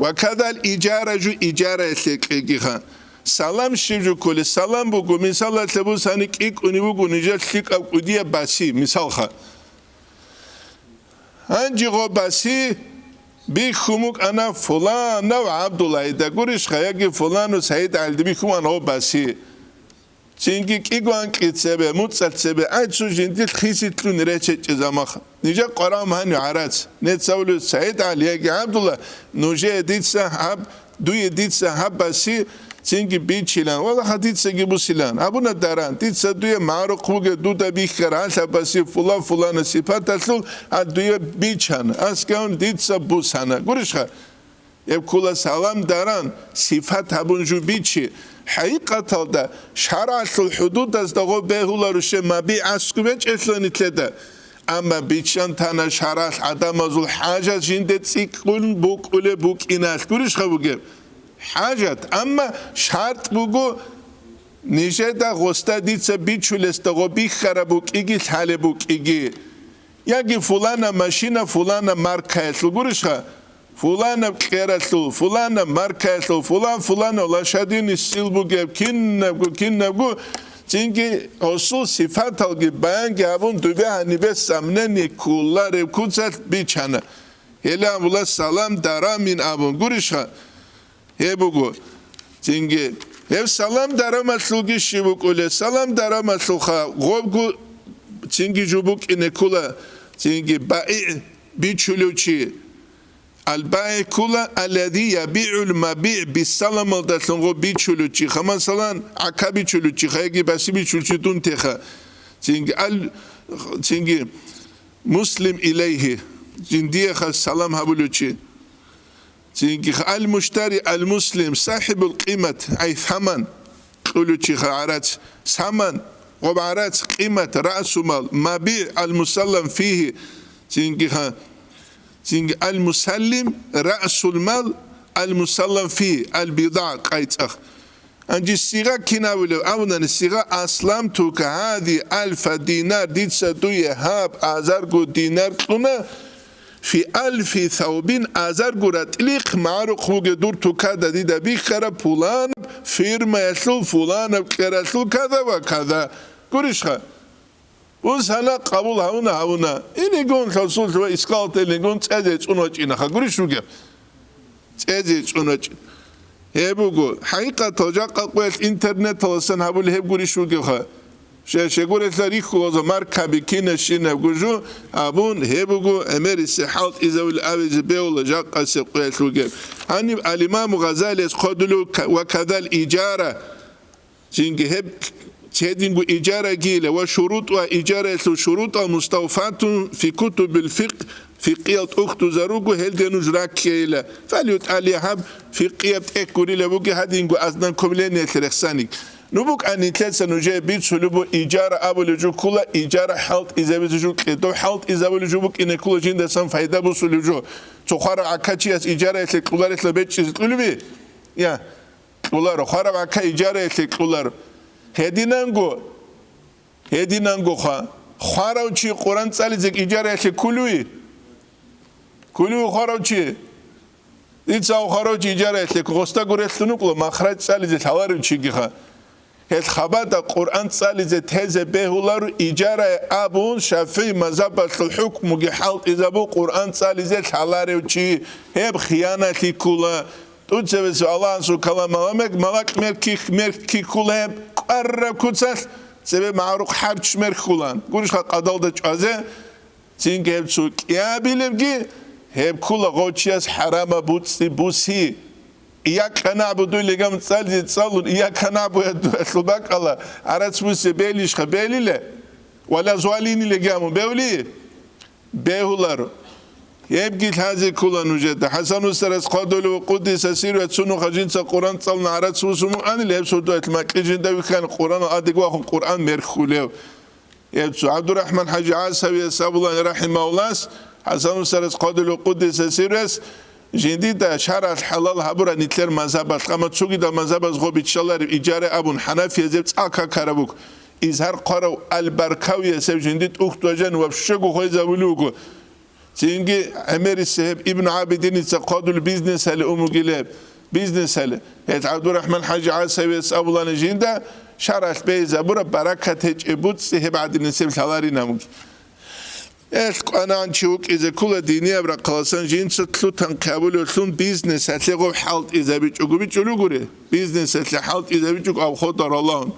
وكذا الإجارة جو إجارة لكيها سلام شجو كل سلام بقول مثال تبوس هنيك إك ونبقول نجات لك أو وديا باسي مثالها هنجي غو باسي بيخمك أنا فلان نو عبد الله إذا قريش خياجي فلان وسعيد عالدي بيخم أنا غو باسي چینگی کیگوان کیتسبه متصلسبه عجز جندی خیزیت لون رچه زماخ نیجا قرام هنی عرض نت سولو سعید علیه عبدالله نوجه دید صاحب دوی دید صاحب باسی چینگی بیچیلان ولی خدید سگی بوسیلان ابونا دارن دید سا دوی معروق بوگه دو تا بیخر حال باسی فلان صفات اصل دوی بیچان از که اون دید سا بوسانه گوش خا اب کلا سلام دارن صفات هبون جو بیچی حقیقتا دا شرع الحدود از داغو بهولا روشه مبی اسکوبچ اسلانیتلده اما بیچان تانا شرع عدم ازول حاجت جنده تیکون بوکوله بوک ایناست گوریش خبوگه حاجت اما شرط بوگو نیشه دا غسته دیتسا بیچولست داغو بیخره بوک ایگی تحله بوک ایگی یکی فلان ماشین فلان مارکه اسل گوریش خب فلان بكيرسلو فلان مركزلو فلان ولا شادين السيلبوجي كين نبغو تيجي أصول صفات الجي بيان جابون دبي هنبي سامنني كولار كوزات بيشانا هلا ولا سلام دارا من أبون قريشها هبوجو تيجي هب سلام دارا مسلوجي شبوك ولا سلام دارا مسلوخا غوبو تيجي جبوك إن كولا تيجي بائع بيشلوشي البائع كلا الذي يبيع المبيع بالسلام الدسنغو بيشلوشي خمان سلام عكابي شلوشي خيجي بس بيشلوشي دون تخا تيجي مسلم إليه جندية خا سلام هبلوشي تيجي المشتري المسلم صاحب القيمة أي ثمن قولوشي خا عرات ثمن وبعرات قيمة رأس مال مبيع المسلم فيه تيجي المسلم رأس المال المسلم فيه البضاعة قيتخ أنجي الصيغة كنا ولو أولا الصيغة أسلمتك هذه 1000 دينار ديت سدوية هاب أزارقو دينار كنا في 1000 ثوب أزارقو رتليق معروق خوغ دور تكادا ديدا بيخرا فلان فيرما يسلو فلان بكرسلو كذا وكذا قريشها وزهلا قبول هونا إني يقول خلصول سوا إسقاط اللي يقول تأذيت أنوجينا خقولي شو جاب تأذيت أنوجين هبوجو حقيقة تجاق قوة الإنترنت توصل هبول هبقولي شو جاب شيقول التاريخ وذا مركب كينا شينا بوجو أبون هبوجو أمريكا حالت إذا والأبيز بيول جاق قوة شو جاب هني الإمام غزالي قدلو وكذا الإجارة جينج هب تهدينغو إجارة جيلة وشروط وإجارة شروط المستوفات في كتب الفقه في قيادة أخت زروجو هلدنو جراك كيلة فليت عليها في قيادة أكوري لبوجي هدينغو أذن كملين يترخصاني نبوك أن ثلاثة نجاي بيت سلوبو إجارة أبو لجو كلا إجارة حالت إذا بيجو كده حالت إذا بيجو بك إن كل جند سام فايدة بسلوجو تخارع عكاشي از إجارة كلارة لبيت شيء تقولي يا كلارة خارع عكا إجارة كلارة هدينانغو خاراوچی قرآن سالیزک إجارة كلوي خاراوچی دیتساو خاراوچی إجارة غستا قريتلنوكلو مخرج سالیزک حواروچی گیخا هل خبات قرآن سالیزک هزه بهولارو إجارة أبون شافعي مذهب الحكم جحالت إذا بو قرآن سالیزک حواروچی هب خيانتي كلا تجسس الله سو كلام ملك مركي كلا قرب كتسل سبب معروق حرش مرخولان قولش قدال ده جازه تين هب سو يا بيلمجي هب كلا غوتشياس حرام بوسي إياك كنا بدو لقام تصلون إياك كنا بدو أسلوبك الله عرفت بوسي بيليش خبيلي له ولا زواليني لقامو بيولي بيهولارو يبقى هذه كلها نجدة حسن السرس قادل وقدس سير وتسنو خجين القرآن صلنا عرض سوسمو أنا اللي يبصر دوت المكيجين ده وكان القرآن أدق واخد القرآن مرخوليه يبصر عبد الرحمن حاج عاصي ساب الله رحمه الله حسن السرس قادل وقدس سيرس جديد شرع الحلال هبورا نتلر مذهب القامة تسوقي ده مذهب غوب إن شاء الله إجارة أبون حنفي زبط أكا كربوك إظهار قرأ البركوية سب جديد أخت وجن وبشجو خوي زولوكو Çünkü emerisi hep İbn Abidin ise kadul biznes hali umugileb biznes hali. Et Abdurrahman Hacı Aseves abulanı jinda şaraş beyza bura barakat hiç ebut sihib adinin sevtaları namuk. Anan çubuk ize kula dini abra kalasan jinsa tlutan kabul olsun biznes hali gov halt ize biçugu gure biznes hali halt ize biçugu av khodar Allah'ın.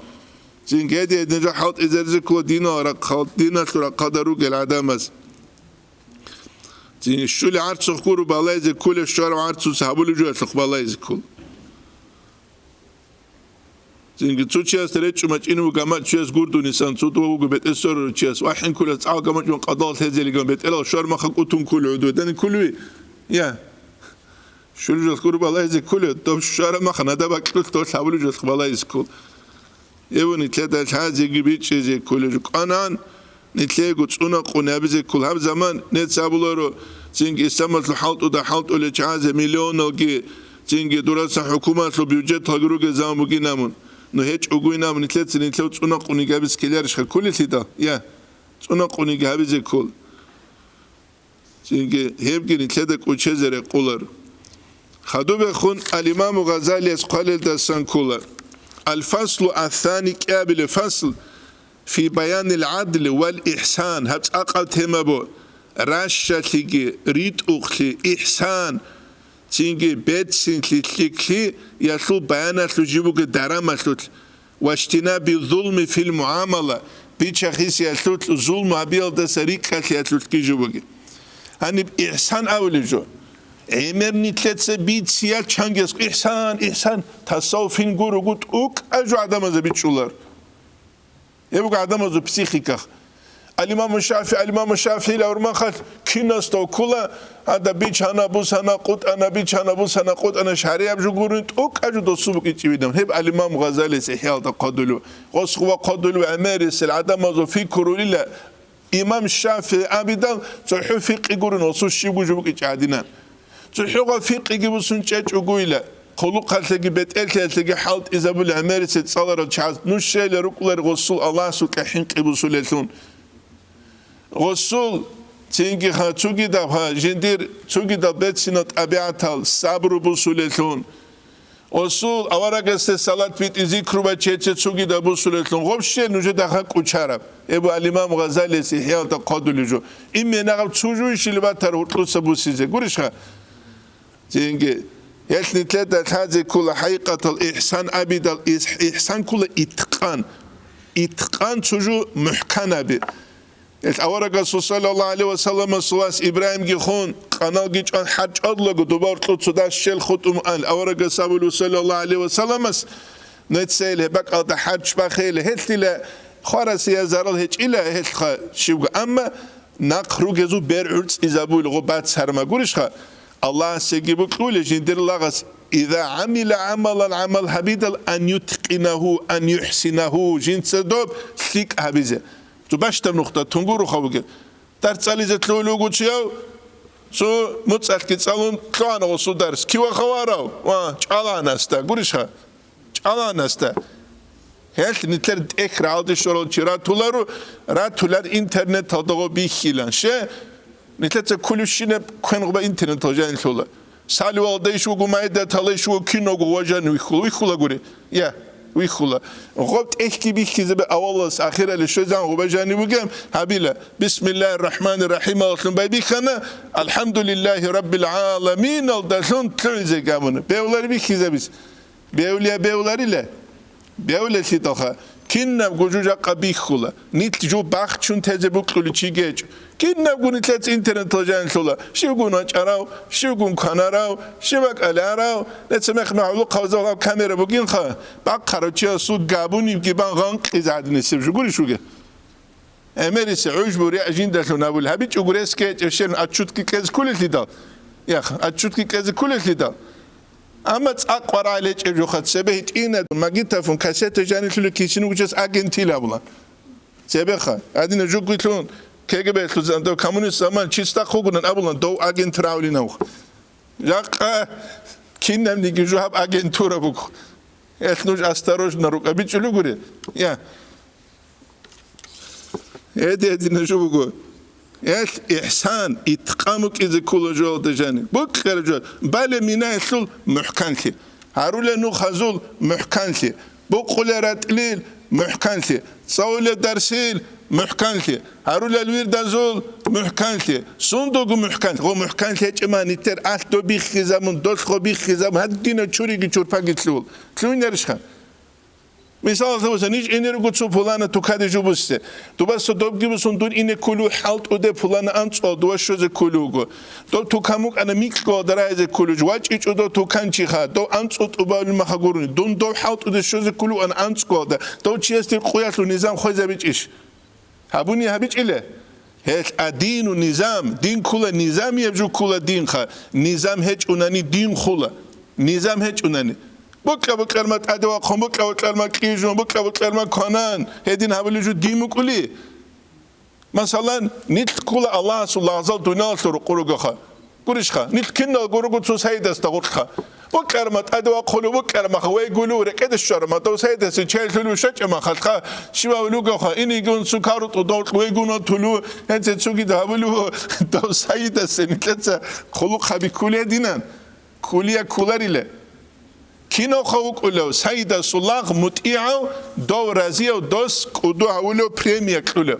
Çünkü hediye edince halt ize kula dini olarak halt dini sonra kadaru gel adamaz. شو اللي عرض سخور وبلايز كل الشارع عرض سحبوا له جوا سخ بلايز كل. زين تشوتشيا استريت شو ماتش إنه جماعة تشيس جوردو نيسان صوت وهو بيت إسر تشيس واحد كل تعاو جماعة من قضاء هذي اللي جنب بيت إلا الشارع ما خلقتهم كل عدود ده كله يا شو اللي سخور بلايز كله طب الشارع ما خنا ده بقى كل توش سحبوا له جوا سخ بلايز كل. يبون يتلاقي هذا يجيبيت شيء زي كله أنا نتلاقي قصونا قنابل بزي كل هم زمان نتسابلورو çünkü İstanbul'da halt o da halt öyle çaze milyon olgi çünkü durasa hükümet lo büyücet haguru gezam bugün namun no hiç oguy namun nitlet tsuna quni gabis keler şa kulli da ya tsuna quni gabiz kul çünkü hep nitlet qochezere qular khadu be khun al imam Ghazali esqalel da san kular al fasl athani qabil fasl fi bayan al adl wal ihsan hat aqat hemabu راشتلي ريت أختي إحسان تيجي بيت سنتلي يشلو بيانا تجيبوك درامة واجتناب الظلم في المعاملة بيتشخيص يشلو الظلم عبيل ده سريكة يشلو تجيبوك هني إحسان أول جو عمر نتلتس بيت سيال چانجس إحسان تصوفين قولو قلت أوك أجو عدم أزا بيتشولار يبوك عدم أزا بسيخيكا الإمام الشافعي لورمان خد كيناستو كلا هذا بيج هنا بوس هنا قط أنا بيج هنا بوس هنا قط أنا شهرية بجو قرنت أوك أجو دوسوبك يجيبينهم هب الإمام غزالي سحيال تقدلو غصوا قدلو أمارس العدم أزو في كروليلا إمام الشافعي أبدا تحو فيق يقولون وصو الشيبو جوبك يجعدنا تحو فيق يجيبو سنشاج وقويلا خلوق هالتقي بيت تلتقي حالت إذا بل أمارس تصالر الشعاز نوشي لرقلر غصول الله سوك حين قبو سلسون غسول تيجي خا تيجي ده جندير تيجي ده بيت سنة أبيعتال صبر بسولتون غسول أورا قست صلاة بيت ذكر بچه تيجي ده بسولتون غبشة نوجد ده خا كوچارب ابو الإمام غزالي سيحيال تقادل جو إمي نقل تشوجو يشيلبات تروتلو سبوسيزه قولش خا تيجي يلتني ثلاثة هذه كل حقيقة الإحسان أبيد الإحسان كل إتقان تشوجو محكنا به الأورق صلى الله عليه وسلم صلاة إبراهيم جيخون قناة جيش عن حج أدلق دبار تلصداش شل خطم أن الأورق صلى الله عليه وسلم نتسأل بك هذا حج بخيل هتلي لا خارس يزارل هتش إلا هتخ شو أما نقرو جزو برعرس إذا بول غبات سرما قولش خا الله سيجيبك قول جندر لغس إذا عمل العمل حبيد أن يتقنه أن يحسنه جنس دوب سليك حبيزه تو باشتم نقطة تنقولوا خوجة ترتسالي زتلو لوجو تشيو سو متسال كتسالون كلان أو سودارس كيوا خوارو على ناستا قولشها على ناستا هل نتلر إخر عادي شرول شرا تولارو را تولار إنترنت هذا بيخيلان شيء نتلر كل شيء كن غبا إنترنت هجان تولا سالو aldayış o gumayda talış o kino guvajan uykhula gure ya ويخلا غبت إحكي بيحكي به أولس آخر الشيزان وبجاني بقام هبيلا بسم الله الرحمن الرحيم أصلاً بيخنا الحمد لله رب العالمين الدشون تريزة كامون بيولار بيحكي زبيس بيولاري لا بيولا شيء كنا بجوجا قبيخلا نيت جو باخشون تجيبك كل شيء جيج كنا بقول نتلات إنترنت تجان شولا شو يقولون أشراو شو يقولون كناراو شو بق ألاراو نتسمع معلوق خوزاو كاميرا بقين خا بقرا شيء سود جابوني يجيبان غنق إذا عدنا نسيب شو قولي شو جه أمريكا عجب وريا أجندة شو نقول هبيج أقولس كي عشان أشوت كي كذا كل اللي دا يا أخ أشوت كي كذا كل اللي دا أما تأقوى عليك إبجو خد سبهت إينا ما جيت فون كاسيت جاني شو لكيسين وجس أجنتي لابلا سبخة أدينا جو قلتلون KGB службы коммунист zaman чисто хугунан абулан до агент раулинау. Яка киннам диги жуаб агентура бук. Это нужно осторожно рука бичулю гуре. Я. Это один жубуго. إحسان إتقامك إذا كل جول دجاني بكر جول بل منا يسول محكانتي هارول نو خزول محكانتي بقول راتليل محكانتي صول درسيل محكانتي هارول الويرد زول محكانتي صندوق محكانتي هو محكانتي كمان يتر أحد بيخزامون دوت خو بيخزام هدينا تشوري جور باقي تلون نرشخان مثال مثلا نیچ اینی رو گفتم فلان تو کاری جو بسته تو بس تو دوب گیبسون دور اینه کلو حالت اوده فلان انت دو شوز کلو گو تو کاموک انا میک گو درایز کلو جواج ایچ اوده تو کن چی خواهد دو انت او باول مخگورونی دو حالت اوده شوز کلو انا انت گو ده دو چی است قیاس و نظام خوی زبیچ ایش هبونی هبیچ ایله هیچ دین و نظام دین کولا نظامی یبجو کولا دین خا نظام هیچ اونانی دین خولا نظام هیچ اونانی بكر ما تأدوا قم بكر ما كيجون بكر ما كنان هدين هبلي جو ديمو كلي مثلا نيت كل الله سبحانه وتعالى دنيا سر قرقها قرشها نيت كنا قرقو تسايد استغرقها بكر ما تأدوا قلو بكر ما خوي يقولوا ركيد الشر ما تسايد سجل تلو شج ما خلقها شوا ولوقها إني يقول سكر تدور ويقولون تلو هنت تسوقي دهبلو تسايد سنتلت خلق بكل دينان كلية كولاريله كينو خوك ولو سيد سلاغ مطيعو دو رازيو دوس كودو هولو بريميا كولو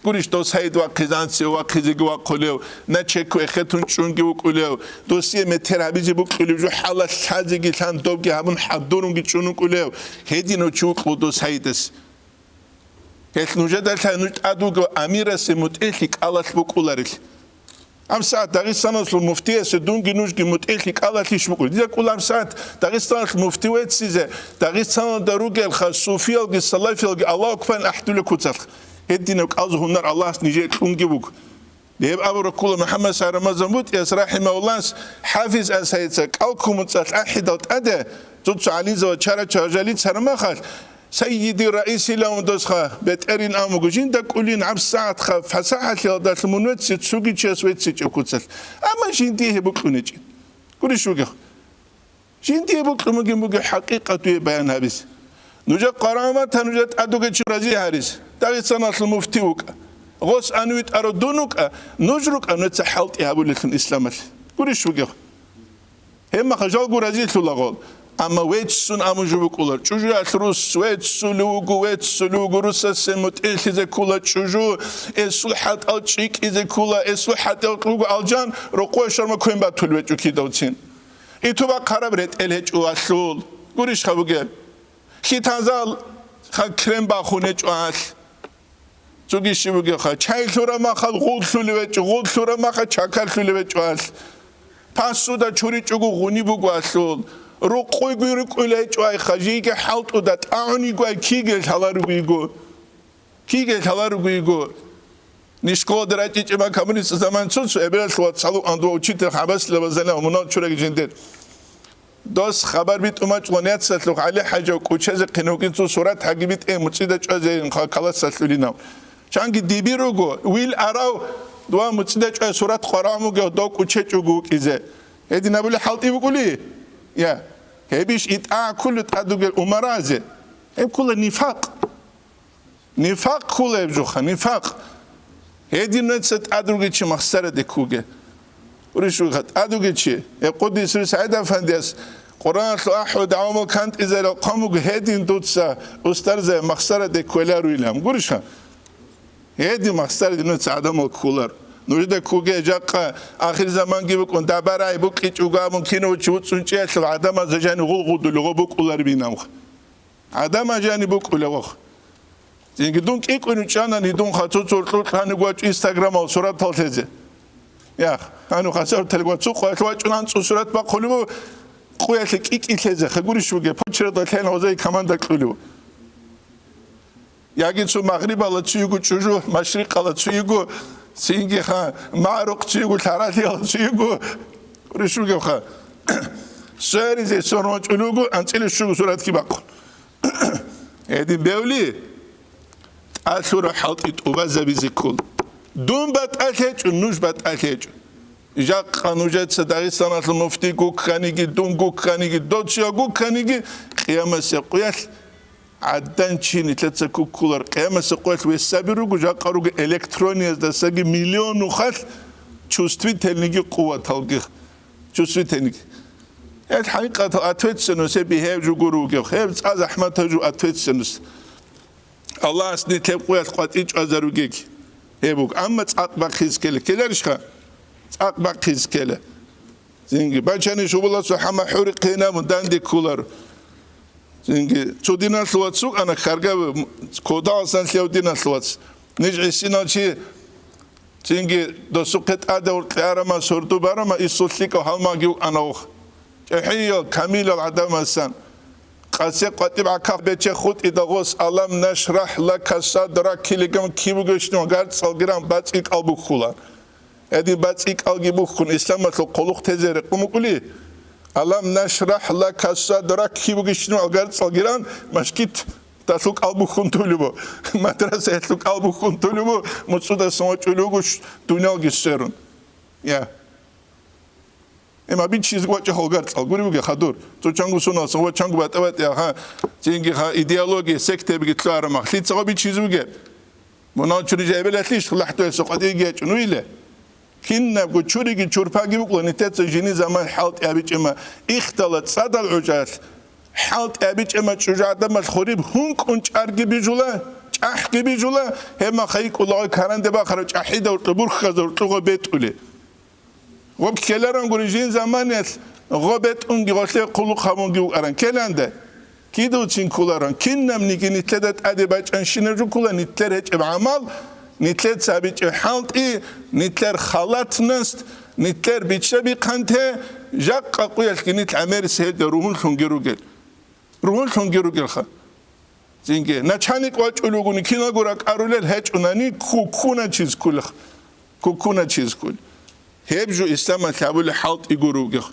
قوليش دو سيد واقزانسي واقزيق واقولو نچكو اختون چونگي وقولو دوسيه مترابيزي بقولو جو حالا شازيگي لان دوبگي همون حدورونگي چونو قولو هدينو چوق ودو سيدس هيت نوجه دلتا نوجه ادوگو اميرسي مطيعلك آلاش بقولاريل ام ساعت داغستان المفتي سدونگي نوجگي متألك الله تيش بقول دي كل ام ساعت داغستان المفتي وتسيزه داغستان دروگل خصوفيل گي صلافيل گي الله اكبر احدل كوتل هدينك ازو هنر الله نيجي كونگي بوك ديب ابو ركول محمد صلى الله عليه وسلم يا رحمه الله حافظ اسايتك الكم تصل احدت ادا تطس علي زو چرا چاجالي سرمخال سيدي رئيسي لهم دوسخه بترين اموجين دا كلين عب ساعت خ فساحه يا المنوت تسوقي تشويت تشكوتل اما جندي بكونجي كل شو جندي بكمجي حقيقه بيان هابس نوجا قرامه نوجا ادوجه رازي هاريس داغستان المفتي وك غوس انويت اردونك نجرك ان تحلت يا ابو الاسلام كل شو هم خجال رازي تلغول اما ويتسون امجو بقولر چوجو اتروس ويتسلوغو روسس متئلز كولا چوجو اسلحات الچيك از كولا اسلحات القوغو الجان رقو شرما کوين با تولو چوكي دوتين ايتو با قربرت الهج اواسول گوريش خبوگه خيتازال خكرم با خونه چوال چوگي شبوگه خ چاي سورا ما خل غول سولو غول سورا ما خ چاكال سولو چوال پاسو دا چوري چوگو غوني بوگو اسول روقوي قولي جواي خجيك حالت ودات اعني جواي كيجل حلارو بيجو نشكو دراتي جما كمونيست زمان سوسو ابرال سوات سالو اندو اوچيت خباس لبزنه امونال چورا جندر دوس خبر بيت اماچ لونيات ساتلو علي حاجه کوچز قنوگين تو صورت حقيبت مصيده چوزين خالا ساتلينا چانگي ديبي روگو ويل اراو دوا مصيده صورت قرامو دو کوچه چوگو كيزه ادي نبل حالتي بقولي يا هبيش كل تأدوغ أمرازه هب كل نفاق كل يبجوخا نفاق هدي نتسد أدوغ چه مخسره دكوغه ورشوغت أدوغ چه يقود يسر سعيد أفنديس قرآن أحد عامل كانت إذا لقاموغ هدي ندوتسا أسترزه مخسره دكولا رويلهم قرشا هدي مخسره دي نتس عدم الكولر نوجد كوجي جاقة آخر زمان جيبكون دبرة يبوك يجوا ممكن وتشوت سنتي أصل عدم زجاني غلط لغو بوك ولا ربيناوخ عدم جاني بوك ولا غخ زين دون كي كونو چانا ندون خاطر صورت خانه قوات إنستغرام أو صورت تلتزه يا خانو خاطر تلقوات سوق قوات چنان صورت بقولوا قوات كيك إتلزه خبري شو جه بتشرط الحين هذا كمان دكتورو ياجي سو مغرب على تيجو تشجو مشرق على تيجو سينجي خا معروق تيجو ثاراتي تيجو رشوجو خا سيري زي سونوج ألوجو أنتي شو صورت كي بقول هذه بيولي أثر حاطط وبزا بيزكول دون بتأكل ونوش بتأكل جاك خانوجات سدارستان المفتي جو خانيجي دون جو خانيجي دوتشيا جو خانيجي قيام السقياس عدن چینی تلتسکو کولر قیمه سقوط و سبیرو گجا قروگ الکترونی از دستگی میلیون خال چوستوی تلنگی قوت هلگی چوستوی تلنگی الحقيقة أتوت سنوس بهاي جو جروجو خير از أحمد جو أتوت سنوس الله أسني تبقى قط إيش أزروجيك هيبوك أما تأقبق خيز كله كلارش خا تأقبق خيز كله زينجي بچني شو بالله سحما حرقينا من داندي كولر زينجي تودينا سواتسوق أنا خارجة كودا أصلا سيودينا سواتس نيجي سينا شيء زينجي دسوقت أدور كارما سردو برما إسوسيك وهالما جو أنا حيو كامل العدم السن قاسي قطب عكاف بيتش خود إدغوس ألم نشرح لك صدرك كيلغم كيبوغشنو غارد سالغرام باتيك ألبو خولان ادي باتيك ألبو خون إسلام مثل قلوق تزيرق قمقولي ألم نشرح لك صدرك كيبوغشنو غارد سالغرام مشكيت تاسوك ألبو خون توليبو مدرسة يتلوك ألبو خون توليبو متصودا سموش أولوغوش دنيا جسرون يا اما بين چیز وجه هوگرد الگوری بگه خدور تو چنگو سوناس و چنگو بات یا ها چنگی ها ایدئولوژی سکته بگی تلار مخلید سو بین چیز بگه منا چوری جبلاتلیش لحظه سقطی گه چنویله کین نبگو چوری کی چورپاگی بگو نیت جنی زمان حالت ابیچ اما اختلاط صدال عجات حالت ابیچ اما چجاده مال خورib هونک اون چارگی بیجوله چاحگی بیجوله هم خیک الله کارنده با خرج احید و قبور خزر تو بیتوله وب كلارن غوريجين زمانيت غوبت اونغي غوشلي قلوق همونغي اران كلانده كيدو تشين كولارن كينم نيغي نيتلدت ادي باچن شينرو كولا نيتلر هچ بعمل نيتلر سابيچ حالت اي نيتلر خالات نست نيتلر بيچبي قنته جاق قويل كنيت عمر سيد روحن خونغيروگل روحن خونغيروگل خا زينگي ناچانيك واچولوگوني كينا گوراك ارولل هچ اوناني كوكونا چيز كولخ كوكونا چيز كول هبجو إسلام كابول حالت يجوروجه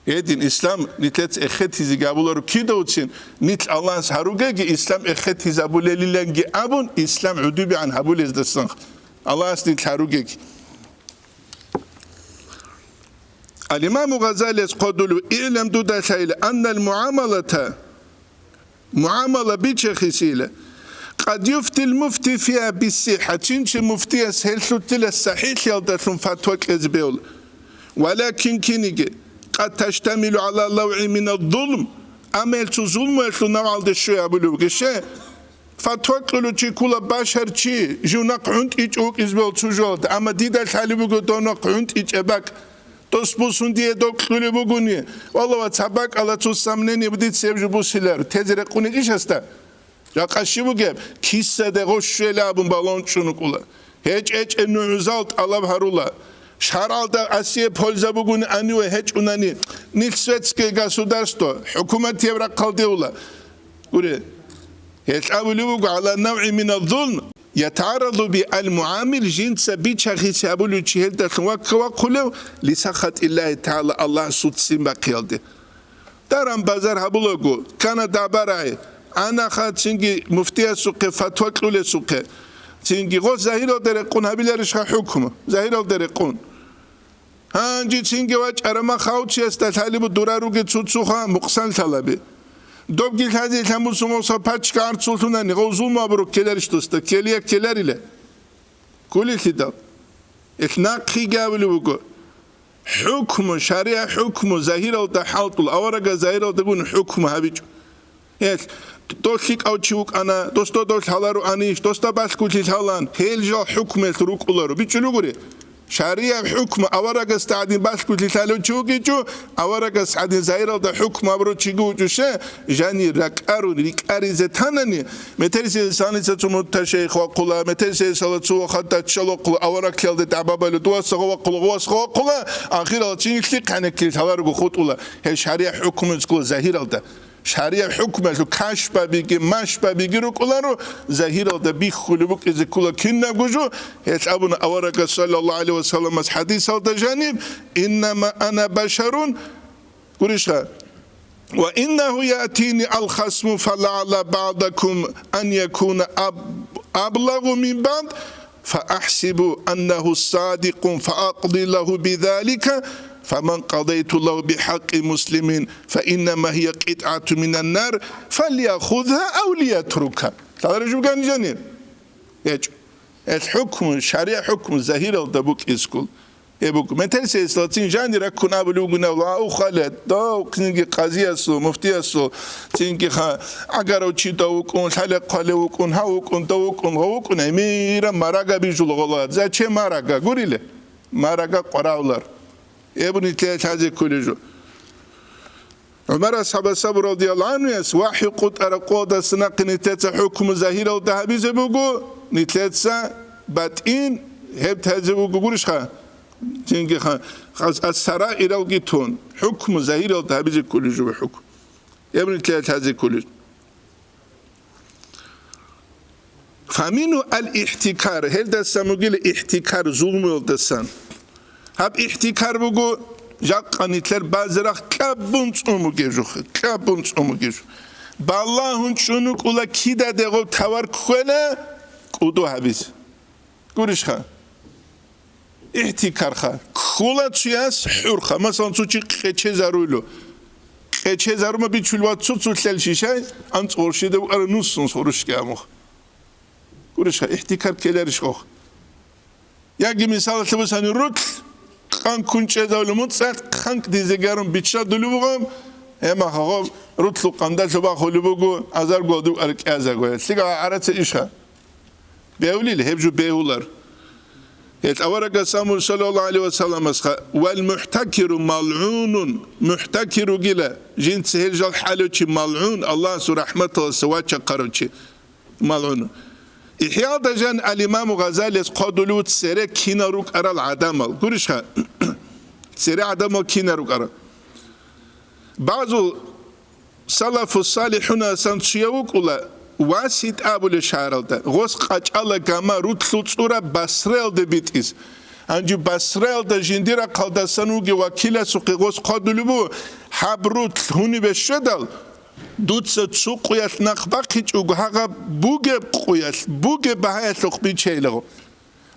هذين إسلام نتلت أخت هذي قابولارو كيدا وتشين نتل الله سهروجه إسلام أخت هذي أبولة ليلانجي أبون إسلام عدوبي عن أبولة الدستان الله أسنت هروجه الإمام غزالي قدلو إعلم دودا شايل أن معاملة بيتشخيسيلة قد يفتي المفتي فيها بالصحة تنشي مفتي أسهل شتل الصحيح يلدتهم فتوك إزبيول ولكن كينيجي قد تشتمل على نوع من الظلم أمل ظلم ويشلو نوع الدشوية بلوغي شيء فتوك لو تشي كولا باشر تشي جوناق عند إيجوك إزبيول تجولد أما ديدا الحالي بقو دوناق عند إيج أباك توسبوسون ديه دوك لولي بقوني والله واتساباك على توسامنيني بديت سيبجو بوسيلر تزرقوني إيش هستا Ya kaşıbu geb kisse de hoşşela bu balon çunukula. Hiç nüzalt Allah harula. Şaralda Asiye Polza bugün anıyor hiç unani. Nilsvetske gasudarstvo. Hükümet evrak kaldıula. Gure. Hiç abulu ala nev'i min az-zulm. يتعرض بالمعامل جنس بيتشخيس أبولو تشهد وقلو لسخط الله تعالى الله سوت سيمبا قيلدي. دارم بازار هبولوغو كان دابراي أنا خد سنجي مفتي السوق فتوى كل السوق سنجي غو زهير درقون هبيلرش حكمه زهير درقون هانجي سنجي واج أرما خاوتشي استثالي بدوراروجي تسوتسوخا مقسن طلبي دوبجي هذه الحموس موسى باتش كارت سلطاني غوزول ما بروك كلارش توستا كليا كلاريله كل كده إثناء خيجاولي بقول حكم شريعة حكم زهير أو تحالط الأورقة زهير أو تقول حكم هبيج يس دوشيك أو تشوك أنا دوستو دوش هلارو أنيش دوستا باسكوتي هلان هيلجا حكم الروك أولارو بيجلو غوري شريعة حكم أورقة استعدين باسكوتي هلو تشوكي جو أورقة استعدين زهير أو حكم أبرو تشيجو جوشة جاني ركارو ركاري زتانني مترسي لساني ستموت تشيخ وقلا مترسي سلطسو خطة تشلو قلا أورق كيلد تعبابلو دواسخ وقلا واسخ وقلا آخر تشيك عنك هلارو خط أولا هي شريعة حكم تقول زهير أو شريعة حكمه لو كاشبا بيجي ماشبا بيجي ركولارو زهيرة ده بيخلبوك إذا كلا كنا جوجو يتعبون أورك صلى الله عليه وسلم حديث هذا جانب إنما أنا بشر قريشها وإنه يأتيني الخصم فلعل بعضكم أن يكون أبلغ من بعض فأحسب أنه صادق فأقضي له بذلك فمن قضيت له بحق مسلم فإنما هي قطعة من النار فليأخذها أو ليتركها. تعرفوا كان جانين الحكم الشريعة حكم ظاهر الدبوك إسكول يبوك مثل سيسلاتين جاني ركنا بلوغنا الله خالد دو كنجي قاضي سو مفتي سو تينكي خا اگر چی دو کن حلق قالو کن هاو کن دو کن هاو کن اميرا ماراغا بيجولغولار زچه ماراغا گوريله ماراغا قراولار ابن تاج كولجو عمر اصحاب الصبر رضي الله عنه واحد قطر قوده سنقنيت حكم ظاهر الذهبي زبوغو نتلتسا باتين هب تزبوغو گورش خا تينكي خا السرائر الجتون حكم ظاهر الذهبي كولجو حكم ابن تاج كولجو فامينو الاحتكار هل دسموغيل احتكار ظلم الدسان هب احتكار بوغو جاقانيتler bazırak kabunç umugejux kabunç umugej ballahun çunuk ula kida dego tavar khole qudu habis gurishkha ihtikar kha khula chias hurkha masalan çuçi qeche zarulo qeche zaruma bichulvat çuçutlel shishay an qorshide ara nussun sorushkamux gurishkha ihtikar kelerishkho yagi misal tebusani rut خان کنچه دولمون سات خانک دیزگرم بیچه دلو بگم اما خب رتلو قندل شبا خالی بگو ازار گودو ارک ازگوید سیگا عرض ایشه بیولیل هبجو بیولر هت اورا قسمون صلی الله علیه و سلم اسخا والمحتكر ملعون محتكر گله جنس هرجال حالو چی ملعون الله سو رحمت الله سوا چقرو چی ملعون İhya dajan al-İmam Gazali qadulut sere kinaruk aral adamal gurishha sere adamal kinaruk aral bazı salafus salihuna sanchiyuk ula wasit abul sharalda gos qaçala gama rutlutsura basrel bitis anju basrel da jindira qaldasanugi wakila suqi gos qadulubu habrut huni beşedal دوتس تسوقيات نخبقيت وجهها بوجب قياس بوجب بهاي ثقبي شيله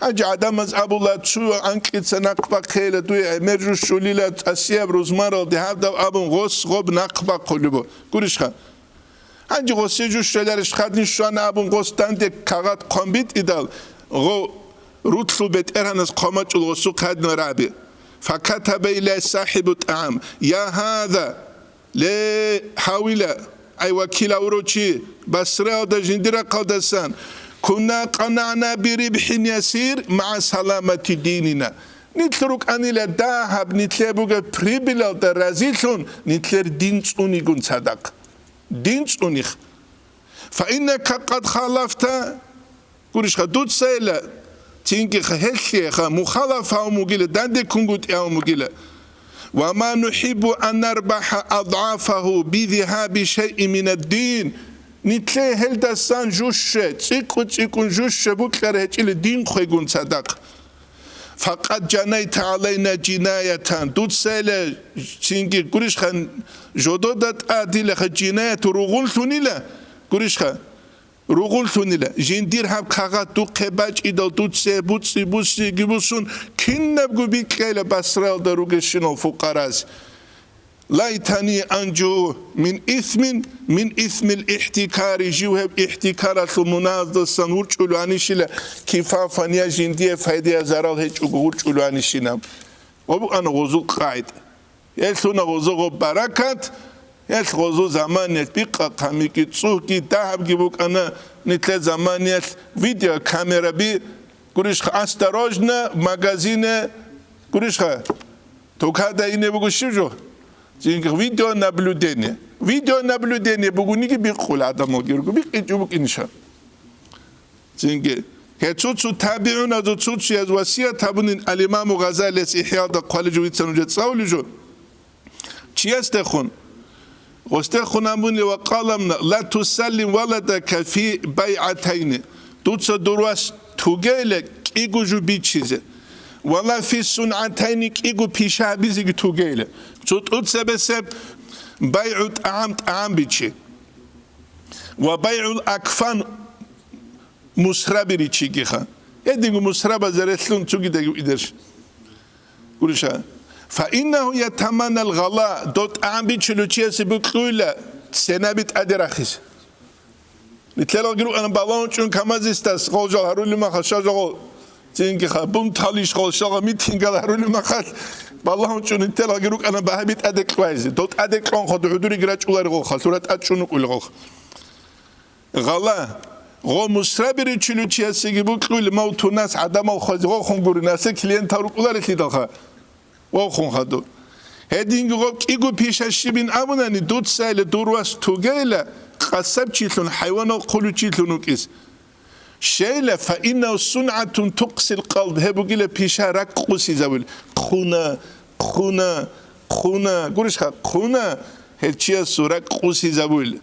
أجي عدم أبو الله تسوى أنكيت سنقبق خيله دوي مرجو شوليلة أسياب روزمارة ده هذا أبو غص غب نقبق قلبه كورشها أجي غص يجوش شلارش خدني شان أبو غص تانت كعاد قنبيت إدال غو روتلو بيت إرهنس قامت الغصو خد نرابي فكتب إلى صاحب الطعام يا هذا لا حاولا أي وكيل أوروتشي بسرعة دجندرة قدسان كنا قنعنا بربح يسير مع سلامة ديننا نتلرك أني لداهب نتلبوك بريبلا درازيلون نتلر دينسوني قن صدق دينسوني فإنك قد خالفت قرش خدود سيلا تينكي خهلشي مخالفة ومجيلة داندي كنغوت يا ومجيلة وما نحب أن نربح أضعافه بذهاب شيء من الدين نتلي هل دستان جوشة تيكون جوشة بكرة هجيل الدين خيقون صدق فقد جنيت علينا جناية دود سيلة تنجي قريش خان جدودت آدي لخ جناية رغلتوني لا قريش خان رغلتوني لا جندير هم كاغات دو قباج إدال دود سي بوتسي بوتسي جبوسون كنبقو بيكيلا بسرال دروغشين الفقراز لايتاني أنجو من إثم الاحتكار جوهب احتكارات المناظر سنورج أولوانيشيلا كفافانيا جندية فايدية زرال هيج أغورج أولوانيشينام وبو أنا غزو قاعد يلسونا غزو بركات يلس غزو زمانيت بيقا قاميكي تسوكي دهب جيبوك أنا نتلي زمانيت فيديو كاميرا بي Гуришха осторожно, в магазине, Гуришха, только да и не буду шижу. Видеонаблюдение. Видеонаблюдение буду не бихула адамо гиргу бихичубук инша. Зинге. Хецуцу табиуна зуцуцу яз васия табунин алимаму Газалис ихяда қалижу вицануджет саулижу. Чиястехун. Гостехун амуни ва қаламна ла тусаллим валадака фи бай'атайни. Туца дуруас توگیله ایگو جو بیچیزه ولی فی صنعتینی ایگو پیشه بیزی که توگیله چون اون سبب بیع طعام بیچی و بیع الاکفان مصربی ریچی که خان یه دیگه مصرب از رسلون چوگی دیگه ایدرش گوشه فإنه يتمنى الغلاء دوت أعمل شلوشيا سبكولا سنابت أدرخيس نتلاقي قلو أنا بالون شون كمازيستاس خالجال هرولي ما خشاجال تينكي خابون تاليش خالشال ميتينكال هرولي ما خال بالون شون نتلاقي قلو أنا بهبت أدك كويس دوت أدك كون خد حضوري جراج أولار غول خال صورت أتشونو كل غول غلا غو مسرابير شلوشيا سيجيبوكلو موتو ناس عدم الخوز غو خونغوري ناس كلين تاروك أولار تيدخا وخون خدو هدين غو كيغو بيشاشي بين أبوناني دوت سايل دورواس توغيلا قصب چيتلون حيوان قلو چيتلونو كيس شيله فإنه صنعة تقسي القلب هبوغيلا بيشا رقوسي زاول خونا قولش خونا هلچيا سورا قوسي زاول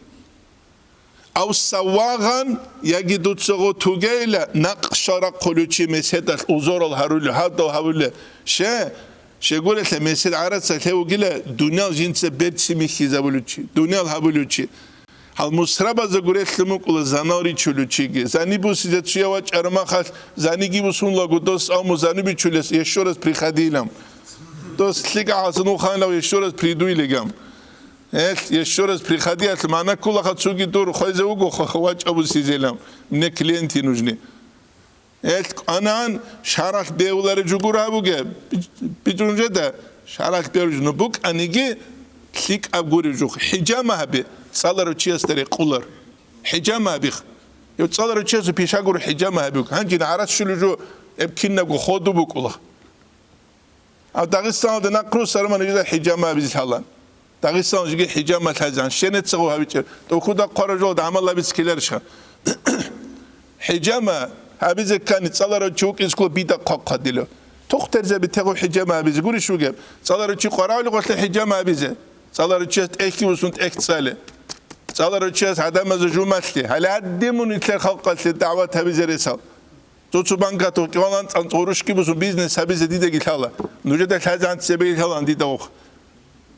أو سواغان يجي دوتسغو توغيلا نقشارا قلو چي مسيدال اوزور الهارولي هادو هاولي شغولة مسيد عرصة هبوغيلا دنيا جنسة بيتسي ميخي زاولو چي دنيا الهاولو چي هل مسربا زغورت لموكل زانوري چولوچيگي زاني بوسيده چيا واچ ارما خاص زاني گي بوسون لاگو دوس امو زاني بيچولس يشورس بريخاديلم دوس ليگا حسنو خان لو يشورس بريدوي ليگام يشورس بريخاديات معنا كل خاصوگي دور خويزه وگو واچ ابو سيزيلم من كلينتي نوجني انا شارخ بيولار جوگورا بوگه بيجونجه ده شارخ بيولار بوك انيگي ليك ابگوري جوخ حجامه هبه صالر وشيستري قولر حجامة بيخ يو صالر وشيست بيشاغور حجامة بيك هنجي نعرف شو لجو ابكينا بخودو بقوله أو داغستان ده نقرو سرمان يجدا حجامة بيز حالان داغستان يجي حجامة هزان شنت سقو هبيتش تو خدا قرجو ده عمل الله بيسكيلرشة حجامة هبيز كان صالر وشوك إسكو بيدا قاق ديله تختار زي بتاعو حجامة بيز قولي شو جاب صالر وشي قراولي قلت حجامة بيز صالر وشيست إكتي وسنت إكت سالة صالر وشيست عدم زجومتلي هلا ديمون يتلقى خلق الدعوة هبيز رسال توتو بانكاتو كمان أنتوروشكي بسون بيزنس هبيز ديدا جيتهلا نوجد الحاجات سبيل هلان ديدا وخ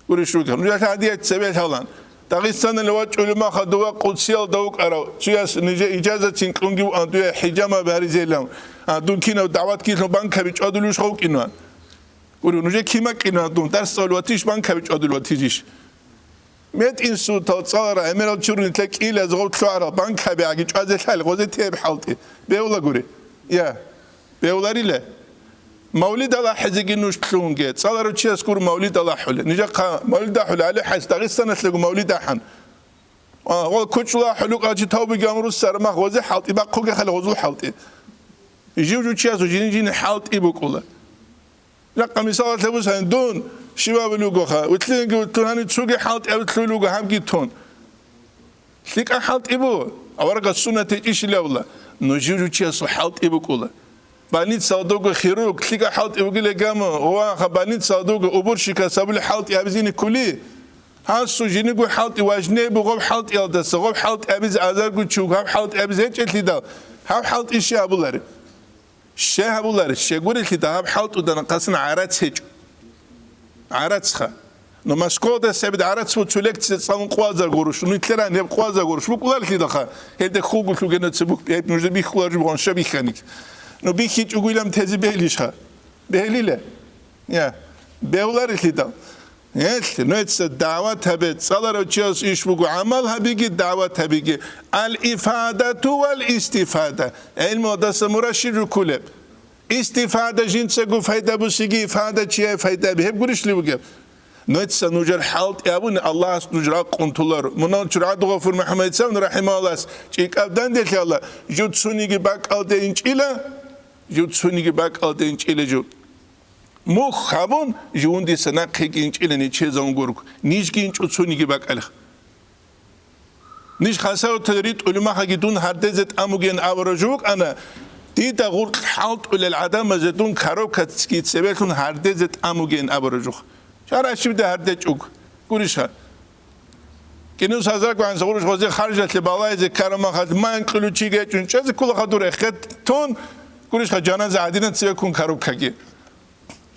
قولي شو كم نوجد الحاجات سبيل هلان داغستان الوجه علماء خدوا قدسيال دوق أراو سياس نجى إجازة تنقلونجي وأندوه حجامة بارزيلهم أندون كينو دعوات كينو بانك هبيج أدلوش خوك إنوان قولي نوجد كيما كينو أندون درس سالواتيش بانك هبيج أدلواتيش ميت إنسو تصار أميرال شورن تلك إلى زغوت شعرا بانك هبي عجيج أزل حال غوزي تيب حالتي بيولا قولي يا بيولا ريلا مولد الله حزقي نوش تلونجي تصار وشي أذكر مولد الله حول نجا مولد حول على حس داغستان تلقوا مولد حن والله كوتش الله حلوك أجي توبي جامرو السرما غوزي حالتي باقوك خلي غوزو حالتي يجيو جو شي أزو جين حالتي بقوله رقم مثال تبوس هندون شباب لوجوها وتلين قلت هني تسوق حالت أو تلو لوجو هم جيتون ليك حالت إبو أورق السنة إيش لا والله نجيو شيء صح حالت إبو كله بنيت صادوق خيروك ليك حالت إبو كله جام هو بنيت صادوق أبور شيكا سبل حالت أبزين كلي هاسو جينيجو حالت واجنة بغب حالت يالدس غب حالت أبز أزار قلت شو غب حالت أبز هيك تليدا هم حالت إيش أبولار شيء أبولار شيء قولي تليدا هم حالت ودنا قصنا عرات هيك عراتها نمسكو ده سبب عرات وتولك تصلون قوازر قروش نتلران يب قوازر قروش بقولار كذا خا هيدا خوجو كلنا تسبوك بيت نجد بيخوار جبان شبي خانك نبيخيت أقولهم تهزي بهليش خا بهليله يا بقولار كذا يس نويتس الدعوة تبت صدر وشياس إيش بقول عملها بيجي الدعوة تبيجي الإفادة والاستفادة علم ودرس مرشد كله استفادة جنس جو فايدة بسيجي إفادة شيء فايدة بهب قريش لي وجب نويتس نوجر حالت يابون الله نوجر قنطلر منال شرع دغفور محمد سلم رحمه الله شيك أبدان ديك الله جود سونيجي باك ألدينش إلى جود سونيجي باك ألدينش إلى جو مو خابون جوندي سنة خيجينش إلى نيشة زونغورك نيش جينش أتسونيجي باك أله نيش خاصة تدريت علماء حقيدون هردزت أموجين أورجوك أنا ديدا غور حالت إلى العدم مزدون كارو كتسكيت سبيلتون هردزت أموجين أورجوك شارع شبده هردجوك قوليشها كنوس هزارك وعن زغورش غزي خارجت لبالاي زي كارما خد ما ينقلو چيگه چون چه كل خدور اخت تون قوليشها جنازة عدينا تسيكون كاروب كاگي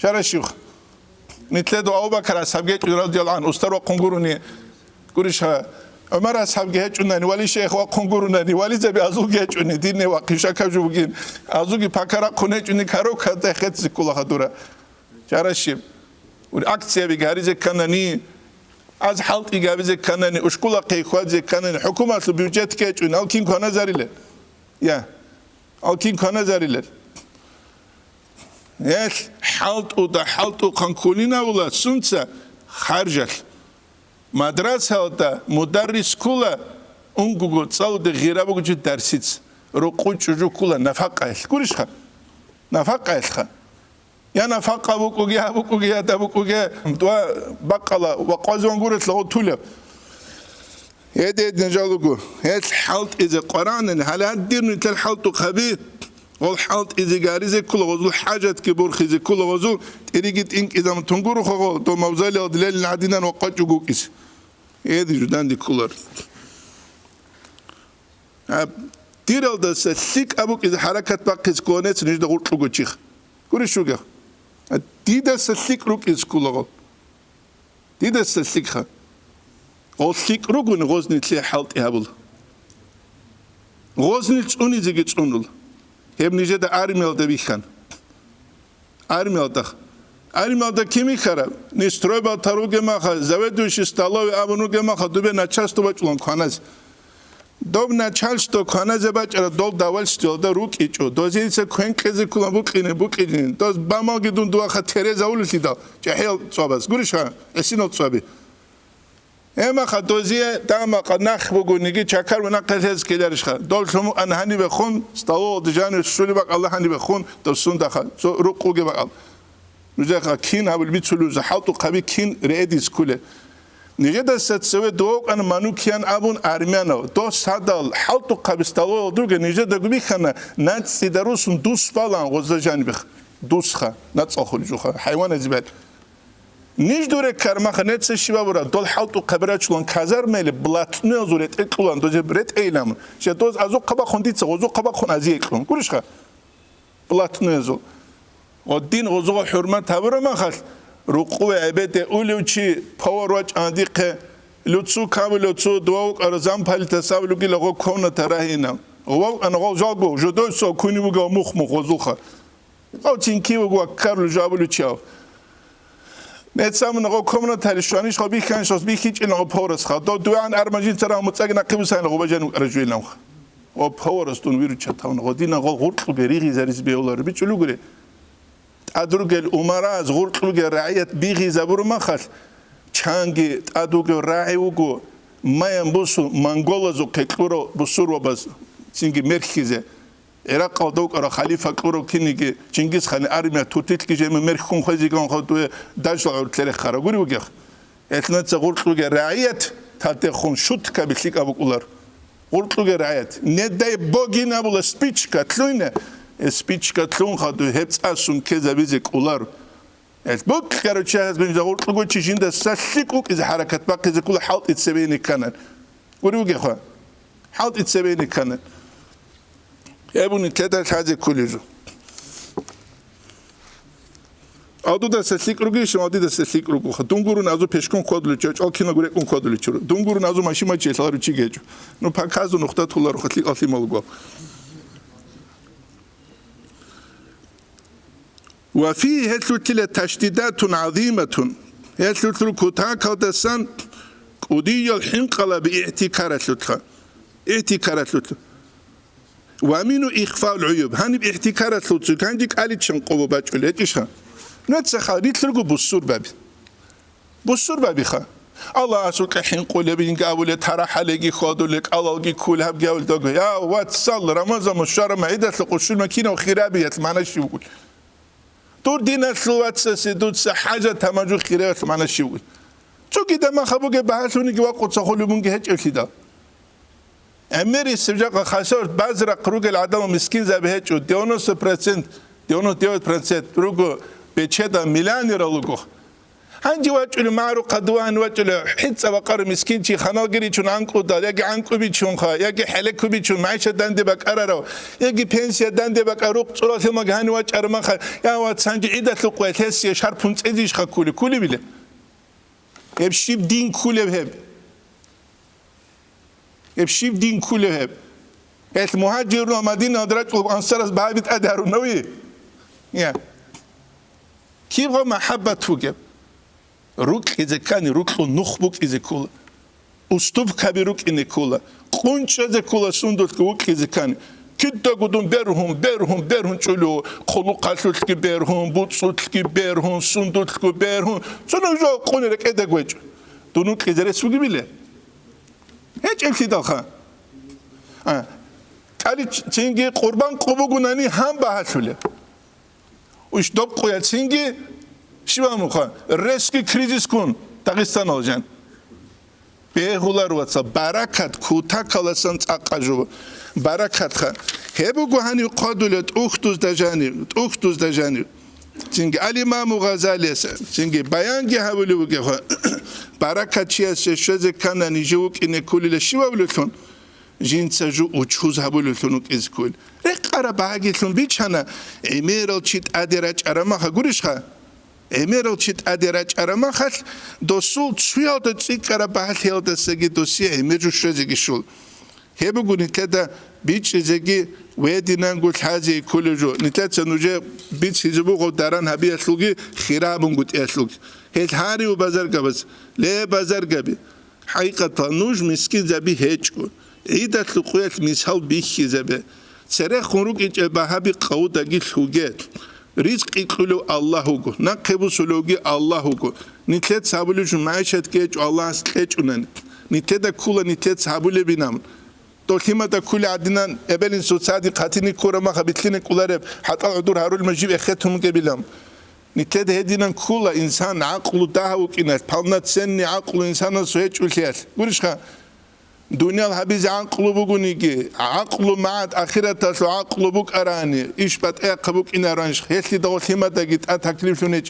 شارع شيخ نتلدو أبو بكر أصحابه رضي الله عنه أستر وقنقروني قوليشها عمر أصحابه هجونني ولي شيخ وقنقرونني ولي زبي أزوجي هجوني ديني وقيشا و اکسیا بیگاریز کنانی از حالت ایگاریز کنانی اشکولا قیخواد کنانی حکومت بیوجت که چون آلکین کنه زریله یا آلکین کنه زریله حالت و ده حالت و کنکولینا ولا سونسا خارجل مدرسه هاتا مدرس کولا اون گوگل سال ده غیره بگو درسیت رو قوچ جو کولا نفق ایل گوریش خا نفق ایل خا یا نفق بکوگیا دا بکوگیا دوا بقلا و قازون گورت لغو طوله هيدا نجالوجو هاد حالت إذا قرآن هلا دير نتل حالت خبير والحالت إذا جاريز كل غزول حاجات كبر خيز كل غزول تريجت إنك إذا متنقرو خو تو موزالي أدلال العدينا وقت جوكيس هذه جدان دي كولر دير هذا سلك أبوك إذا حركة باقيس كونت نجد غلط لجو تشيخ كوري شو جا ديدا سلك روك إز كولر ديدا سلك خا غسلك روكون غزني تلي حالت إهابل غزني توني زيجي تونول هم نجد أرميل ده بيخان أرميل ده كيمي خراب نستروي باتروجي ما خا زودوش استالوي أبونوجي ما خا دوبي نچاستو بچلون خانز دوب نچالستو خانز بچ دول داول ستيل ده روك إيچو دوزين سه كوين كزي كلام بوكينين دوز باماگي دون دوا خا تريز أولتي دا جهيل صوبس گوريشا اسينو صوبي اما خدوزیه دام قناخ بگو نگی چکر و نقل هز کلیرش خد دول شما انهانی بخون استالو دجان شولی بق الله هنی بخون درسون دخل سو رقوگی بق نجا خا کین هبل بیتسلو زحالتو قبی کین رئیدیس کله نجا دست سوی دوق ان منو کیان ابون ارمیانو دو سادال حالتو قبی استالو دوگه نجا دگو بیخنه نت سیدروسون دوس بالان غزه جان بخ دوس خا نت اخول جو خا حیوان زبال نيش دورة كرمة خنات سشيبا برا دول حالتو قبرات شلون كازر ميل بلاتنو زورت اكلون دوجه بريت ايلام شتوز ازو قبا خونديت سوزو قبا خون ازي اكلون كورش خا بلاتنو زو ودين غزو حرمه تبر ما خاص رقوع عبادت اولوچي باور واچ انديق لوتسو كابلوتسو دو ارزام بالت سابلوگي لغو كون تراهينا او انا غو جاغو جدو سو كوني بو مخ غزوخه او تينكي بو كارلو جابلو تشاو نتسامن نقول كمنا تلشانيش خبي كان شخص بيكيج إنه بورس خا دو عن أرمجين ترى متساقنا قبسان لغو بجانو رجوين لهم و بورس دون ويرو تشتاون غدينا غورتلو بريغي زاريز بيولار بيچلو غري ادروگل عمراز غورتلو رعيت بيغي زبر ما خاص چانگي ادوگل راعيوگو مايم بوسو منغولازو كيكلورو بوسورو باز سينگي مركزه عراق قدوق را خلیفه کرو کنی که چنگیز خان ارمیا توتیت که جمع مرخون خوزی کن خود تو داشت عرض خرابوری وگه اتنات زغورتلوگ رعیت تات خون شوت کابیشی کابوکولار غورتلوگ رعیت ندای باگی نبود سپیچ کاتلونه سپیچ کاتلون خود هفت اسون که زبیزی کولار ات بوک کاروچه از بین زغورتلوگ چیزین دست سلیکو که حرکت باقی زکول حالت اتسبینی کنن وری وگه خوا حالت اتسبینی کنن يبون كذا حاجة كلجو أودو ده سلسيك روگيش أودي ده سلسيك روگو خدونگورو نازو پشکون کودلو چه آلکینا گوره کون کودلو چرو دونگورو نازو ماشی ما چه سالارو چی گیجو نو پاکازو نقطه طولارو خطلی آلی مالگو وفيه هتلو تشديدات عظيمة هتلو كتاك هدسان ودي الحنقلة باعتكارات لتخا اعتكارات لتخا وامينو إخفاء العيوب هاني باحتكارات لوتسو كان ديك آلي تشنقو باجوليت إيش خا نتسخا ريتلرقو بوسور بابي خا الله أسوك حين قول بين قاولة ترى حلقي خادو لك الله جي كل هب قاول دوغو يا وات صل رمضان مشار معيدة لقشول مكينة وخرابية معنا شي يقول دور دينا سلوات سيدود حاجة تماجو خيرية معنا شي يقول شو كده ما خبوك بحثوني جوا قد سخولو منجي هج كده امری سبجاق خاسور بازر قروق العدم مسكين زبهج و 92% روگو بچدا میلانی رالوگو هنجي واجل معرو قدوان واجل حد سبقر مسكين شي خناگري چون انکو داد يگي انکو بي چون خا يگي حلکو بي چون معيشه دنده بقرارو يگي پنسيا دنده بقروق صورت ما گهن واج ارما خا يا وات سنج عيدت لقوت هسي شهر 15 خا كولي بيله يبشيب دين كولي بهب يبشيف دين كله هب المهاجرون ومدينة درجة وأنصار بعبد أدهر النووي يا كيف هو محبة توجب Ruk izekani ruk nukhbuk izekula. Ustub kabiruk inekula. Quncha zekula sundut kuk izekani. Kitta gudun berhun çulu. Kolu qalutki berhun, butsutki berhun, sundutki berhun. Sonra jo qonerek edegweç. Dunuk izere sugi bile. Hiç elki dalha. Ali çünkü kurban kobugunani ham bahatule. Uş dop koya çünkü şivamuha reski krizis kun Dağistan olacaksın. Behular vatsa barakat kuta kalasın takaju barakat ha. Hebu guhani qadulet uhtuz dajani. Çünkü Ali İmam Gazali çünkü bayan gehavulu geha barakat çiyase şöze kanani jevuk ine kulile şivavlutun. Jinsaju uçhuz habulutunuk izkul. Rekara bahagitun biçana emeral çit aderaç arama hagurişha. Emeral çit aderaç arama hat dosul tsuyalda tsikara bahatilda segi dosiye emerju şözegi şul. Hebu guniteda biçizegi vedinan gut hazi kuluju. Nitetsa nuje biç hizibu daran habi eslugi khirabun gut eslug. Het hari u bazar gabas. Le bazar gabi. Hakikatan nuj miskin zabi heçku. إذا تقولت مثال بيخزبه سرخ خروج إجابها قودا جلوجات رزق يقولوا الله هو نقبو سلوجي الله هو نتلت سابلوج معيشة كيج الله سلج ونن نتلت كولا نتلت سابلو بينام توليما تقول عدنا قبل سوسادي قاتني كورا ما خبيتلنا كولارب حتى عدور هارول مجيب أختهم قبلهم نتلت هدينا كولا إنسان عقله دهوك إنه بالنات سن عقل إنسان سويج وليات قولش دنيا الحبيز عقله بقولنيكي عقله معاد آخرته شو عقله بق أراني إيش بتأقبك إن أرانش هالتي دول ثما تجد أتكلم شنيج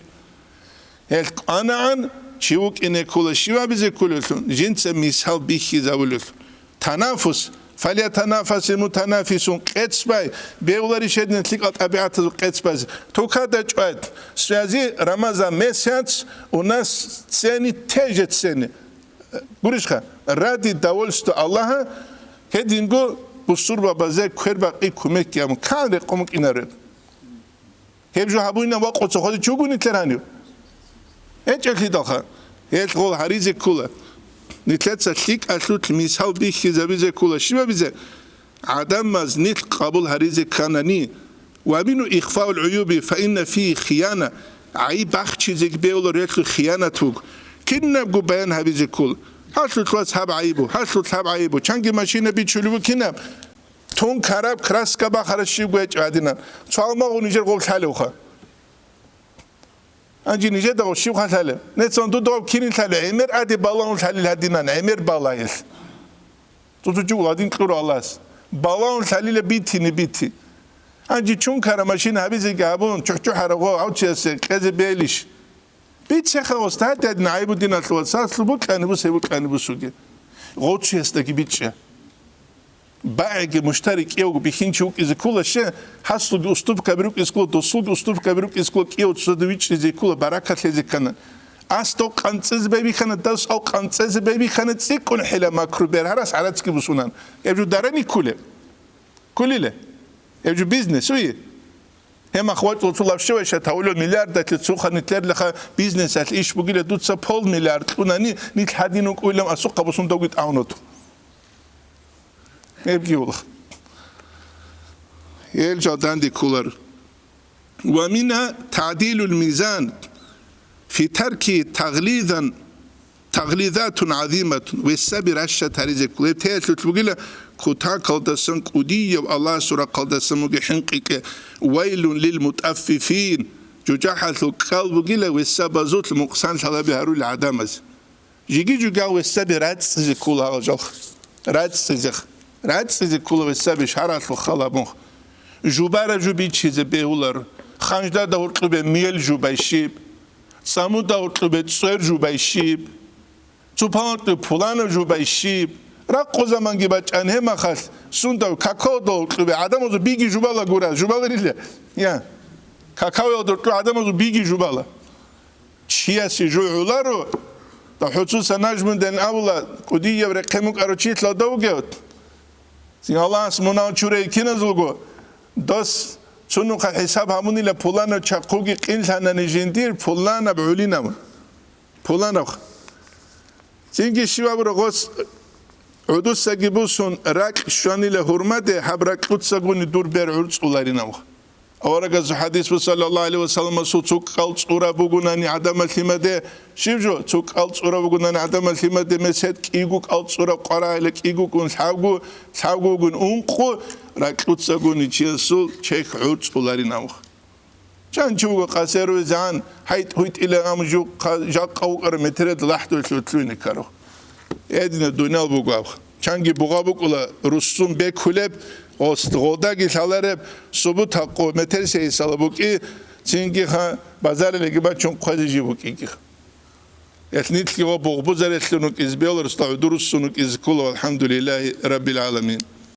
هال أنا عن شوك إن كل شيء بيزي كلهم جنس مثال بيخي زاولك تنافس فليتنافس المتنافسون قصباي بيولاري شدنا تلك أطبيعة قصباز توكادا جواد سوازي رمضان مسيانس وناس سنة تجت سنة بريشخا رادي دولست الله هدينغو بسربا بازي كربا إيكوميك يام كان رقمك إنارد هبجو هابوينا وقت خود جوجوني ترانيو إيش أكيد دخا إيش قول هريزة كولا نتلات سليك أشلوت مثال بيخي زبيزة كولا شبا بيزة عدم مزنيت قبول هريزة كاناني ومنو إخفاء العيوب فإن فيه خيانة عيب أختي زيك بيولو ريتلو خيانة توق كنا بقو بيان هبيزة كولا هاشلو تلاس هاب عيبو چانگی ماشینه بیچولو کنم تون خراب کراس کبا خرشی گویچ عادینا سوال ما اون نیجر قول تاله وخا انجی نیجر داو شیو خا تاله نتسان دو داو کینین تاله امر عادی بالان تاله هدینا امر بالایس تو جو ولادین کلور آلاس بالان تاله بیتی انجی چون کار ماشینه هبیزه گابون چو هرگو اوچیسه کزه بیلیش بیت چه استاد داد نایب الدین الوساس لبو کنی بو سوگه قوتشی است کی بیت چه باعث مشترک یو بخینچوک از کولشه هستو دوستوب کبروک از کول دوستوب دوستوب کبروک از کول کیو تسدویچ از کول برکت از کنن استو قنصز بیبی خنه داس او قنصز بیبی خنه تسکون حلا ماکروبر هراس علت کی بسونن یبجو درانی کوله یبجو بیزنس وی هم أخوات وصلوا شوية تقولوا مليار ده تسوق نتلر لخا بيزنس الإيش بقول دوت سبول مليار وناني نتحدينك ولا أسوق بسون دوقت أعنت يبكي والله يرجع عندي كولر ومنها تعديل الميزان في ترك تغليظات عظيمة والسبر عشة هذه كلها تأتي تقول كوتا قلدسن قدية الله سورة قلدسن مجحنقك ويل للمتأففين جوجحة القلب قيل والسبازوت المقصان طلب هارو العدامز جيجي جوجا والسبر راتس كلها رجل راتس كلها والسبر شعرات الخلابون جوبارة جوبي چیز بهولر خانجدا دور قلب میل جوبای شیب سامو دور قلب تسر جوبای شیب توپانت پولانو جوبای شیب رق زمانگی بچن هم خاص سوندو کاکاو دور قلب آدم از بیگی جوبالا گورا جوبالا ریله یا کاکاو دور قلب آدم از بیگی جوبالا چیاسی جوعولارو تا خصوصا نجمندن اولا کدیه رقمک اروچیت لا دوگت سین الله اسمنا چوره کینزلگو داس چونو حساب همونی ل پولانو چاقوگی قیل هنن جندیر پولان بعولینم Pulanov. Zingi shivabro gos udusagi busun rak shwanile hurmate habrak utsaguni durber urtsularinav. Avaraga hadis sallallahu aleyhi ve sellem su çok kalçura bugunani adam altimade şivjo çok kalçura bugunani adam altimade meset igu kalçura qaraylik igu savgu gun unqu raklutsagun içisul çek urtsularinav. Çançugo qaseru zan hayt huyt ile amju jaqaw metre lahtu tlutluini karo. Edine dunal bugav. Çangi bugabukula Russun bekulep Ostoda gisalarep subut haqqo meterse salabuki çünkü ha bazarle gibi çok qazici buki. Etnitli o boğbuzar etlunuk izbeolur sta durussunuk izkulu elhamdülillahi rabbil alamin.